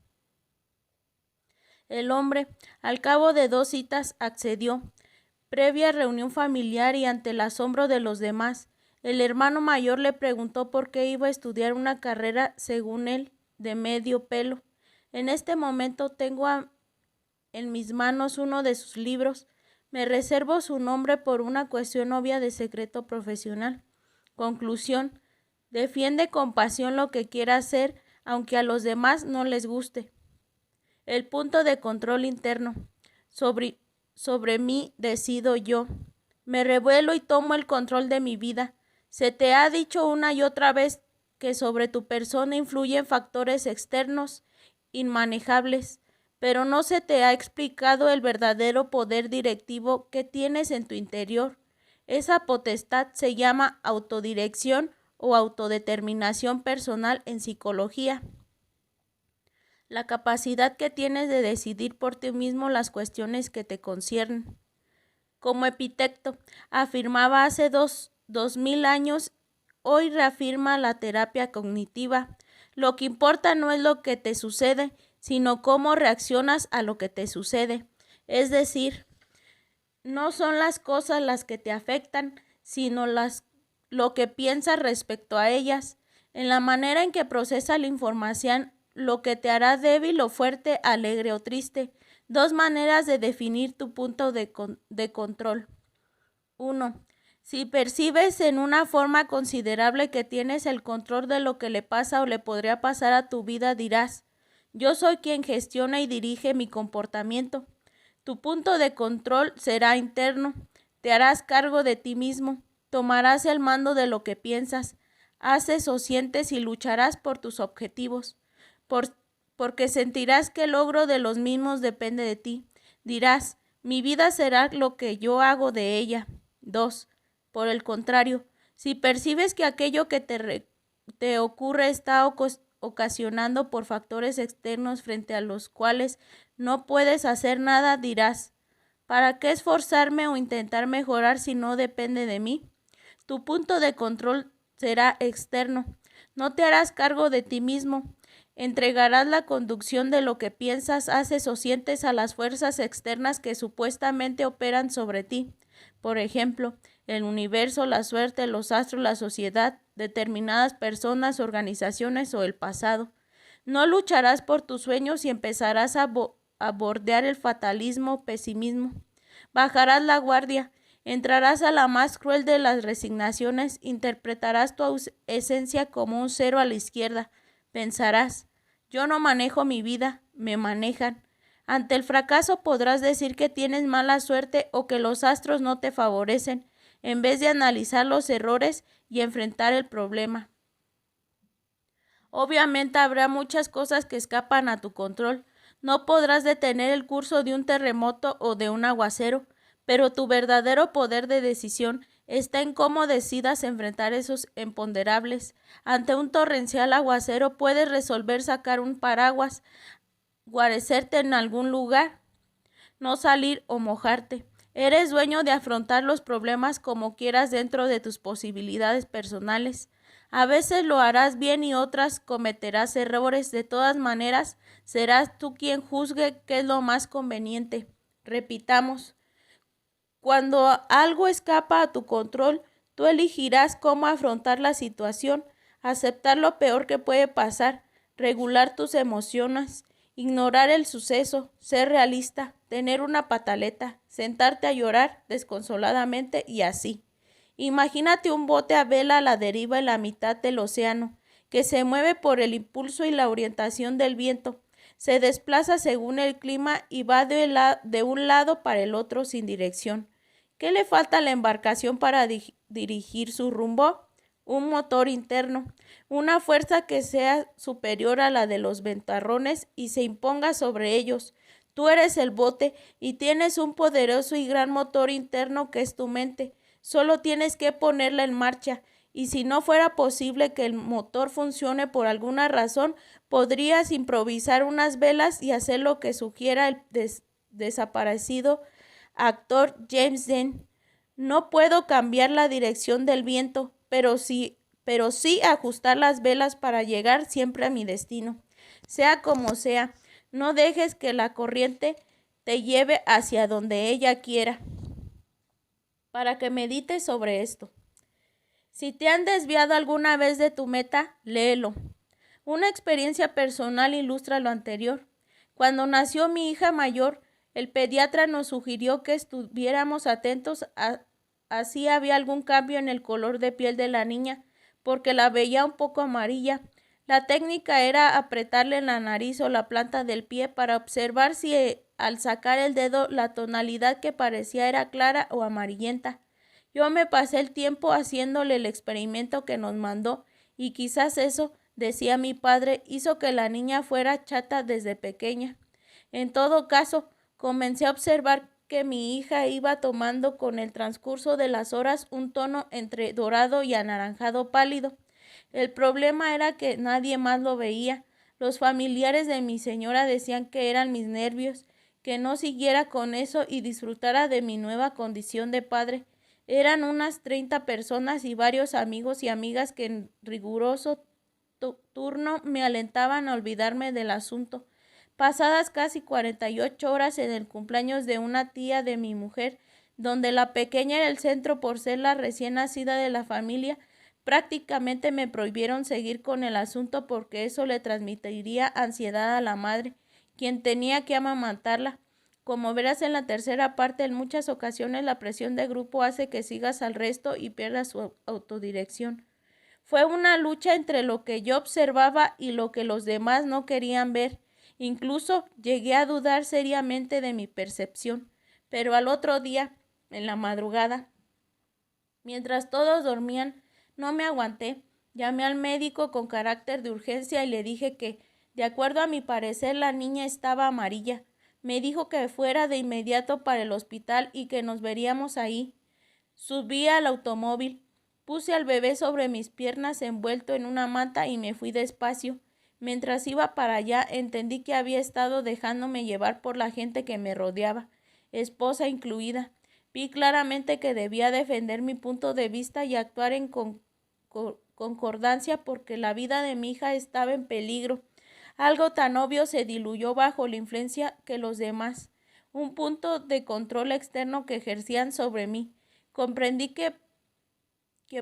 El hombre, al cabo de 2 citas, accedió. Previa reunión familiar y ante el asombro de los demás, el hermano mayor le preguntó por qué iba a estudiar una carrera, según él, de medio pelo. En este momento tengo en mis manos uno de sus libros. Me reservo su nombre por una cuestión obvia de secreto profesional. Conclusión. Defiende con pasión lo que quiera hacer, aunque a los demás no les guste. El punto de control interno. Sobre mí decido yo. Me revuelo y tomo el control de mi vida. Se te ha dicho una y otra vez que sobre tu persona influyen factores externos inmanejables, pero no se te ha explicado el verdadero poder directivo que tienes en tu interior. Esa potestad se llama autodirección o autodeterminación personal en psicología. La capacidad que tienes de decidir por ti mismo las cuestiones que te conciernen. Como Epicteto afirmaba hace 2000 años, hoy reafirma la terapia cognitiva. Lo que importa no es lo que te sucede, sino cómo reaccionas a lo que te sucede. Es decir, no son las cosas las que te afectan, sino lo que piensas respecto a ellas. En la manera en que procesas la información, lo que te hará débil o fuerte, alegre o triste. 2 maneras de definir tu punto de control. 1. Si percibes en una forma considerable que tienes el control de lo que le pasa o le podría pasar a tu vida, dirás, yo soy quien gestiona y dirige mi comportamiento. Tu punto de control será interno. Te harás cargo de ti mismo. Tomarás el mando de lo que piensas, haces o sientes y lucharás por tus objetivos. Porque sentirás que el logro de los mismos depende de ti. Dirás, mi vida será lo que yo hago de ella. 2. Por el contrario, si percibes que aquello que te ocurre está ocasionando por factores externos frente a los cuales no puedes hacer nada, dirás, ¿para qué esforzarme o intentar mejorar si no depende de mí? Tu punto de control será externo. No te harás cargo de ti mismo. Entregarás la conducción de lo que piensas, haces o sientes a las fuerzas externas que supuestamente operan sobre ti. Por ejemplo, el universo, la suerte, los astros, la sociedad, determinadas personas, organizaciones o el pasado. No lucharás por tus sueños y empezarás a bordear el fatalismo, pesimismo. Bajarás la guardia, entrarás a la más cruel de las resignaciones, interpretarás tu esencia como un cero a la izquierda. Pensarás, yo no manejo mi vida, me manejan. Ante el fracaso podrás decir que tienes mala suerte o que los astros no te favorecen, en vez de analizar los errores y enfrentar el problema. Obviamente habrá muchas cosas que escapan a tu control. No podrás detener el curso de un terremoto o de un aguacero, pero tu verdadero poder de decisión está en cómo decidas enfrentar esos imponderables. Ante un torrencial aguacero puedes resolver sacar un paraguas, guarecerte en algún lugar, no salir o mojarte. Eres dueño de afrontar los problemas como quieras dentro de tus posibilidades personales. A veces lo harás bien y otras cometerás errores. De todas maneras, serás tú quien juzgue qué es lo más conveniente. Repitamos, cuando algo escapa a tu control, tú elegirás cómo afrontar la situación, aceptar lo peor que puede pasar, regular tus emociones, ignorar el suceso, ser realista, tener una pataleta, sentarte a llorar desconsoladamente y así. Imagínate un bote a vela a la deriva en la mitad del océano, que se mueve por el impulso y la orientación del viento. Se desplaza según el clima y va de un lado para el otro sin dirección. ¿Qué le falta a la embarcación para dirigir su rumbo? Un motor interno, una fuerza que sea superior a la de los ventarrones y se imponga sobre ellos. Tú eres el bote y tienes un poderoso y gran motor interno que es tu mente. Solo tienes que ponerla en marcha, y si no fuera posible que el motor funcione por alguna razón, podrías improvisar unas velas y hacer lo que sugiera el desaparecido actor James Dean. No puedo cambiar la dirección del viento, pero sí ajustar las velas para llegar siempre a mi destino. Sea como sea, no dejes que la corriente te lleve hacia donde ella quiera. Para que medites sobre esto. Si te han desviado alguna vez de tu meta, léelo. Una experiencia personal ilustra lo anterior. Cuando nació mi hija mayor, el pediatra nos sugirió que estuviéramos atentos a si había algún cambio en el color de piel de la niña, porque la veía un poco amarilla. La técnica era apretarle en la nariz o la planta del pie para observar si al sacar el dedo la tonalidad que parecía era clara o amarillenta. Yo me pasé el tiempo haciéndole el experimento que nos mandó y quizás eso, decía mi padre, hizo que la niña fuera chata desde pequeña. En todo caso, comencé a observar que mi hija iba tomando con el transcurso de las horas un tono entre dorado y anaranjado pálido. El problema era que nadie más lo veía. Los familiares de mi señora decían que eran mis nervios, que no siguiera con eso y disfrutara de mi nueva condición de padre. Eran unas 30 personas y varios amigos y amigas que en riguroso turno me alentaban a olvidarme del asunto. Pasadas casi 48 horas en el cumpleaños de una tía de mi mujer, donde la pequeña era el centro por ser la recién nacida de la familia, prácticamente me prohibieron seguir con el asunto porque eso le transmitiría ansiedad a la madre, quien tenía que amamantarla. Como verás en la tercera parte, en muchas ocasiones la presión de grupo hace que sigas al resto y pierdas su autodirección. Fue una lucha entre lo que yo observaba y lo que los demás no querían ver. Incluso llegué a dudar seriamente de mi percepción. Pero al otro día, en la madrugada, mientras todos dormían, no me aguanté. Llamé al médico con carácter de urgencia y le dije que, de acuerdo a mi parecer, la niña estaba amarilla. Me dijo que fuera de inmediato para el hospital y que nos veríamos ahí. Subí al automóvil, puse al bebé sobre mis piernas envuelto en una manta y me fui despacio. Mientras iba para allá, entendí que había estado dejándome llevar por la gente que me rodeaba, esposa incluida. Vi claramente que debía defender mi punto de vista y actuar en concordancia porque la vida de mi hija estaba en peligro. Algo tan obvio se diluyó bajo la influencia que los demás, un punto de control externo que ejercían sobre mí. Comprendí que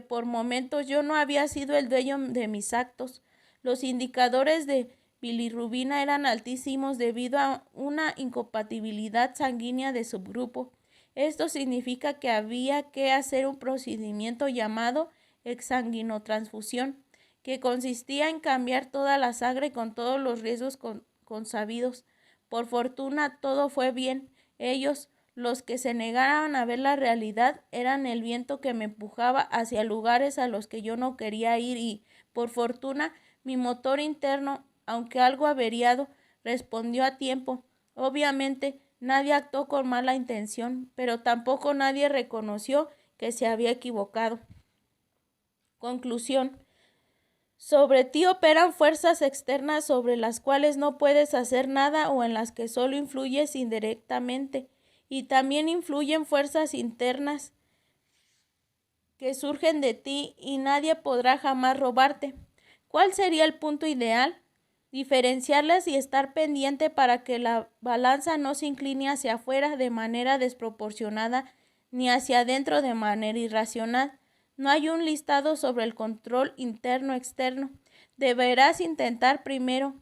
por momentos yo no había sido el dueño de mis actos. Los indicadores de bilirrubina eran altísimos debido a una incompatibilidad sanguínea de subgrupo. Esto significa que había que hacer un procedimiento llamado exsanguinotransfusión, que consistía en cambiar toda la sangre con todos los riesgos consabidos. Por fortuna todo fue bien. Ellos, los que se negaban a ver la realidad, eran el viento que me empujaba hacia lugares a los que yo no quería ir y, por fortuna, mi motor interno, aunque algo averiado, respondió a tiempo. Obviamente, nadie actuó con mala intención, pero tampoco nadie reconoció que se había equivocado. Conclusión. Sobre ti operan fuerzas externas sobre las cuales no puedes hacer nada o en las que solo influyes indirectamente. Y también influyen fuerzas internas que surgen de ti y nadie podrá jamás robarte. ¿Cuál sería el punto ideal? Diferenciarlas y estar pendiente para que la balanza no se incline hacia afuera de manera desproporcionada ni hacia adentro de manera irracional. No hay un listado sobre el control interno-externo. Deberás intentar primero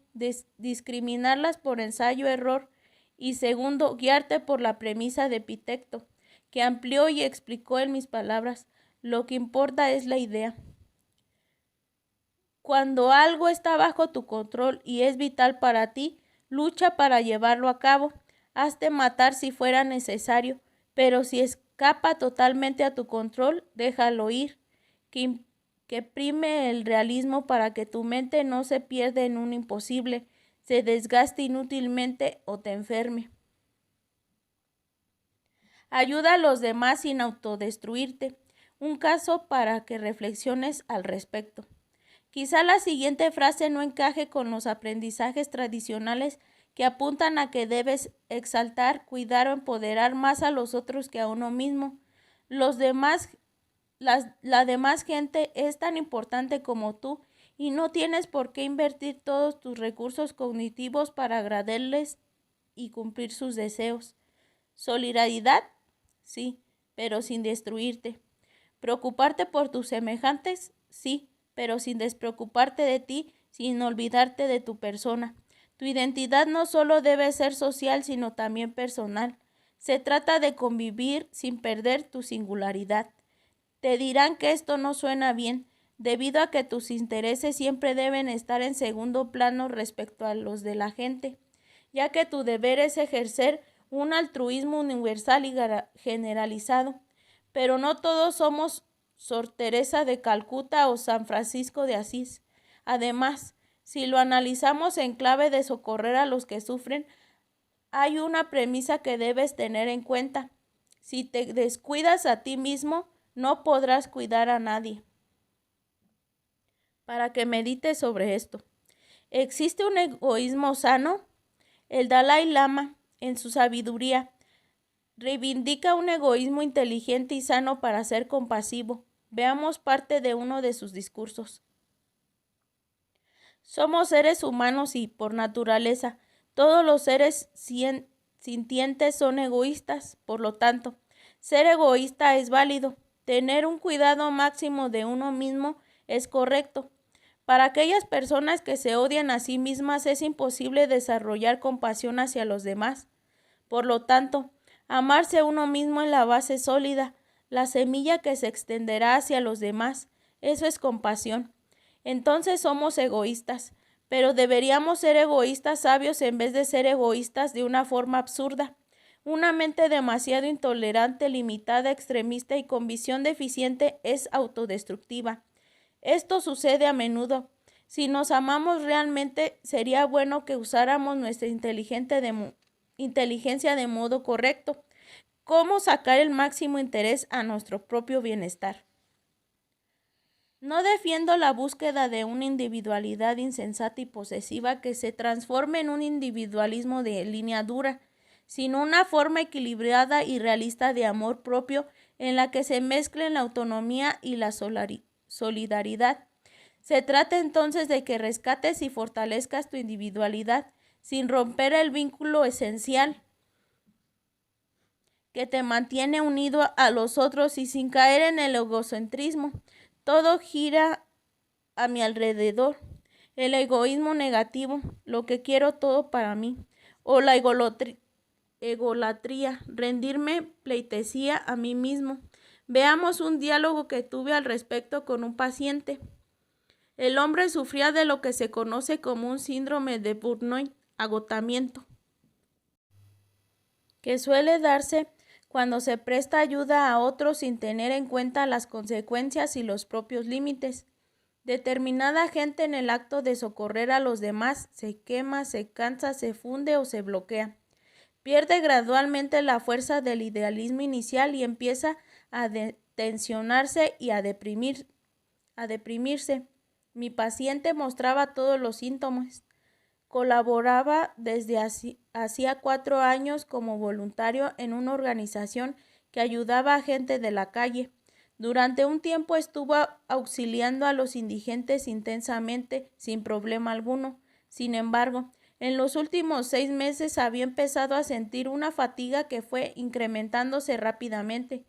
discriminarlas por ensayo-error y segundo, guiarte por la premisa de Epicteto, que amplió y explicó en mis palabras. Lo que importa es la idea. Cuando algo está bajo tu control y es vital para ti, lucha para llevarlo a cabo. Hazte matar si fuera necesario, pero si escapa totalmente a tu control, déjalo ir. Que prime el realismo para que tu mente no se pierda en un imposible, se desgaste inútilmente o te enferme. Ayuda a los demás sin autodestruirte. Un caso para que reflexiones al respecto. Quizá la siguiente frase no encaje con los aprendizajes tradicionales que apuntan a que debes exaltar, cuidar o empoderar más a los otros que a uno mismo. La demás gente es tan importante como tú y no tienes por qué invertir todos tus recursos cognitivos para agradarles y cumplir sus deseos. Solidaridad, sí, pero sin destruirte. Preocuparte por tus semejantes, sí, pero sin despreocuparte de ti, sin olvidarte de tu persona. Tu identidad no solo debe ser social, sino también personal. Se trata de convivir sin perder tu singularidad. Te dirán que esto no suena bien, debido a que tus intereses siempre deben estar en segundo plano respecto a los de la gente, ya que tu deber es ejercer un altruismo universal y generalizado. Pero no todos somos Sor Teresa de Calcuta o San Francisco de Asís. Además, si lo analizamos en clave de socorrer a los que sufren, hay una premisa que debes tener en cuenta. Si te descuidas a ti mismo, no podrás cuidar a nadie. Para que medites sobre esto. ¿Existe un egoísmo sano? El Dalai Lama, en su sabiduría, reivindica un egoísmo inteligente y sano para ser compasivo. Veamos parte de uno de sus discursos. Somos seres humanos y, por naturaleza, todos los seres sintientes son egoístas. Por lo tanto, ser egoísta es válido. Tener un cuidado máximo de uno mismo es correcto. Para aquellas personas que se odian a sí mismas es imposible desarrollar compasión hacia los demás. Por lo tanto, amarse a uno mismo es la base sólida, la semilla que se extenderá hacia los demás. Eso es compasión. Entonces somos egoístas, pero deberíamos ser egoístas sabios en vez de ser egoístas de una forma absurda. Una mente demasiado intolerante, limitada, extremista y con visión deficiente es autodestructiva. Esto sucede a menudo. Si nos amamos realmente, sería bueno que usáramos nuestra inteligencia de modo correcto. ¿Cómo sacar el máximo interés a nuestro propio bienestar? No defiendo la búsqueda de una individualidad insensata y posesiva que se transforme en un individualismo de línea dura, sino una forma equilibrada y realista de amor propio en la que se mezclen la autonomía y la solidaridad. Se trata entonces de que rescates y fortalezcas tu individualidad sin romper el vínculo esencial que te mantiene unido a los otros y sin caer en el egocentrismo. Todo gira a mi alrededor. el egoísmo negativo, lo que quiero todo para mí, o la egolatría, rendirme pleitesía a mí mismo. Veamos un diálogo que tuve al respecto con un paciente. El hombre sufría de lo que se conoce como un síndrome de burnout, agotamiento, que suele darse cuando se presta ayuda a otros sin tener en cuenta las consecuencias y los propios límites. Determinada gente en el acto de socorrer a los demás se quema, se cansa, se funde o se bloquea. Pierde gradualmente la fuerza del idealismo inicial y empieza a tensionarse y a deprimirse. Mi paciente mostraba todos los síntomas. Colaboraba desde hacía 4 años como voluntario en una organización que ayudaba a gente de la calle. Durante un tiempo estuvo auxiliando a los indigentes intensamente, sin problema alguno. Sin embargo, en los últimos 6 meses había empezado a sentir una fatiga que fue incrementándose rápidamente.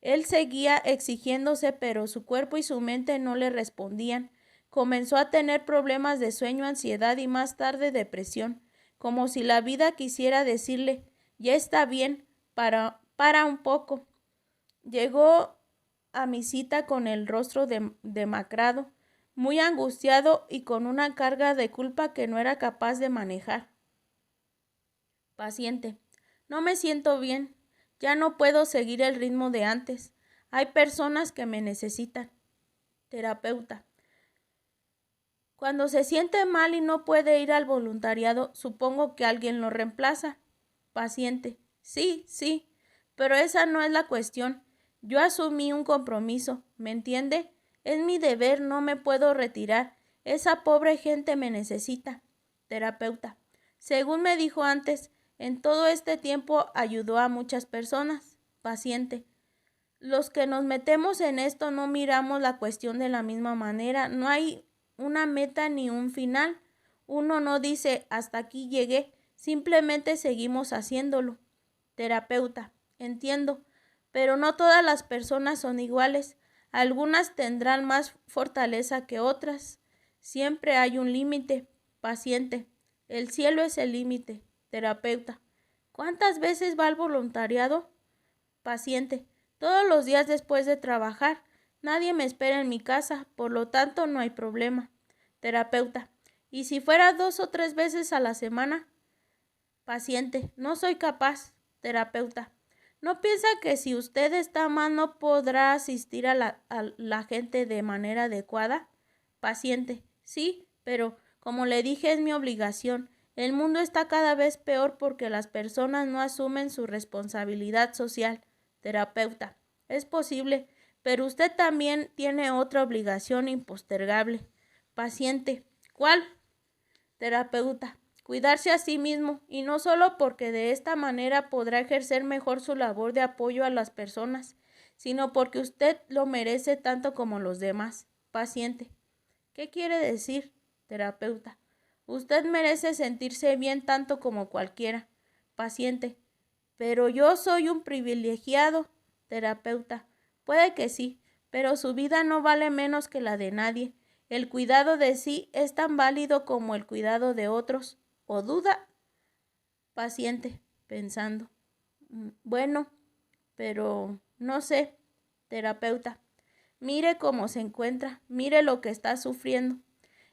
Él seguía exigiéndose, pero su cuerpo y su mente no le respondían. Comenzó a tener problemas de sueño, ansiedad y más tarde depresión, como si la vida quisiera decirle, ya está bien, para un poco. Llegó a mi cita con el rostro demacrado, muy angustiado y con una carga de culpa que no era capaz de manejar. Paciente: no me siento bien, ya no puedo seguir el ritmo de antes. Hay personas que me necesitan. Terapeuta: cuando se siente mal y no puede ir al voluntariado, supongo que alguien lo reemplaza. Paciente: sí, pero esa no es la cuestión. Yo asumí un compromiso, ¿me entiende? Es mi deber, no me puedo retirar. Esa pobre gente me necesita. Terapeuta: según me dijo antes, en todo este tiempo ayudó a muchas personas. Paciente: los que nos metemos en esto no miramos la cuestión de la misma manera. No hay una meta ni un final. Uno no dice hasta aquí llegué, simplemente seguimos haciéndolo. Terapeuta: entiendo, pero no todas las personas son iguales. Algunas tendrán más fortaleza que otras. Siempre hay un límite. Paciente: el cielo es el límite. Terapeuta: ¿cuántas veces va al voluntariado? Paciente: todos los días después de trabajar. Nadie me espera en mi casa, por lo tanto no hay problema. Terapeuta: ¿y si fuera 2 o 3 veces a la semana? Paciente: no soy capaz. Terapeuta: ¿no piensa que si usted está mal no podrá asistir a la gente de manera adecuada? Paciente: sí, pero como le dije es mi obligación. El mundo está cada vez peor porque las personas no asumen su responsabilidad social. Terapeuta: es posible, pero usted también tiene otra obligación impostergable. Paciente: ¿cuál? Terapeuta: cuidarse a sí mismo, y no solo porque de esta manera podrá ejercer mejor su labor de apoyo a las personas, sino porque usted lo merece tanto como los demás. Paciente: ¿qué quiere decir? Terapeuta: usted merece sentirse bien tanto como cualquiera. Paciente: pero yo soy un privilegiado. Terapeuta: puede que sí, pero su vida no vale menos que la de nadie. El cuidado de sí es tan válido como el cuidado de otros. ¿O duda? Paciente, pensando: bueno, pero no sé. Terapeuta: mire cómo se encuentra, mire lo que está sufriendo.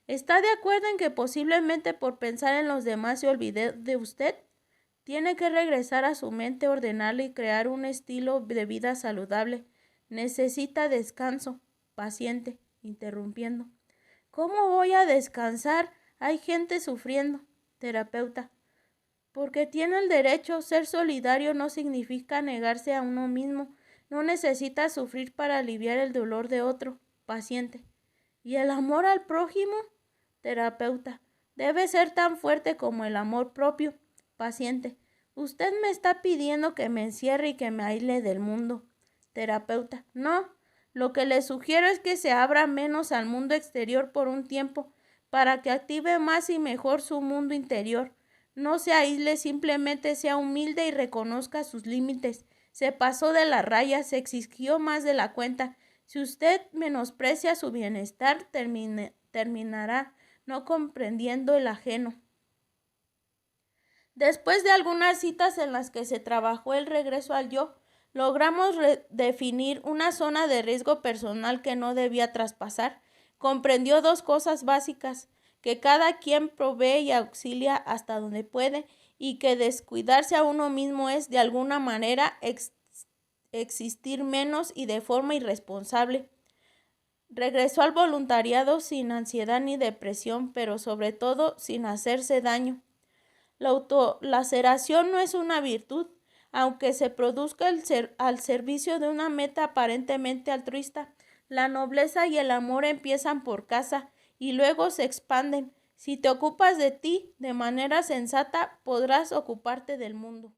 ¿Está de acuerdo en que posiblemente por pensar en los demás se olvide de usted? Tiene que regresar a su mente, ordenarla y crear un estilo de vida saludable. Necesita descanso. Paciente, interrumpiendo: ¿cómo voy a descansar? Hay gente sufriendo. Terapeuta: porque tiene el derecho. Ser solidario no significa negarse a uno mismo. No necesita sufrir para aliviar el dolor de otro. Paciente: ¿y el amor al prójimo? Terapeuta: debe ser tan fuerte como el amor propio. Paciente: usted me está pidiendo que me encierre y que me aísle del mundo. Terapeuta: no, lo que le sugiero es que se abra menos al mundo exterior por un tiempo, para que active más y mejor su mundo interior. No se aísle, simplemente sea humilde y reconozca sus límites. Se pasó de la raya, se exigió más de la cuenta. Si usted menosprecia su bienestar, terminará no comprendiendo el ajeno. Después de algunas citas en las que se trabajó el regreso al yo, logramos definir una zona de riesgo personal que no debía traspasar. Comprendió dos cosas básicas: que cada quien provee y auxilia hasta donde puede, y que descuidarse a uno mismo es, de alguna manera, existir menos y de forma irresponsable. Regresó al voluntariado sin ansiedad ni depresión, pero sobre todo sin hacerse daño. La autolaceración no es una virtud, aunque se produzca al servicio de una meta aparentemente altruista. La nobleza y el amor empiezan por casa y luego se expanden. Si te ocupas de ti de manera sensata, podrás ocuparte del mundo.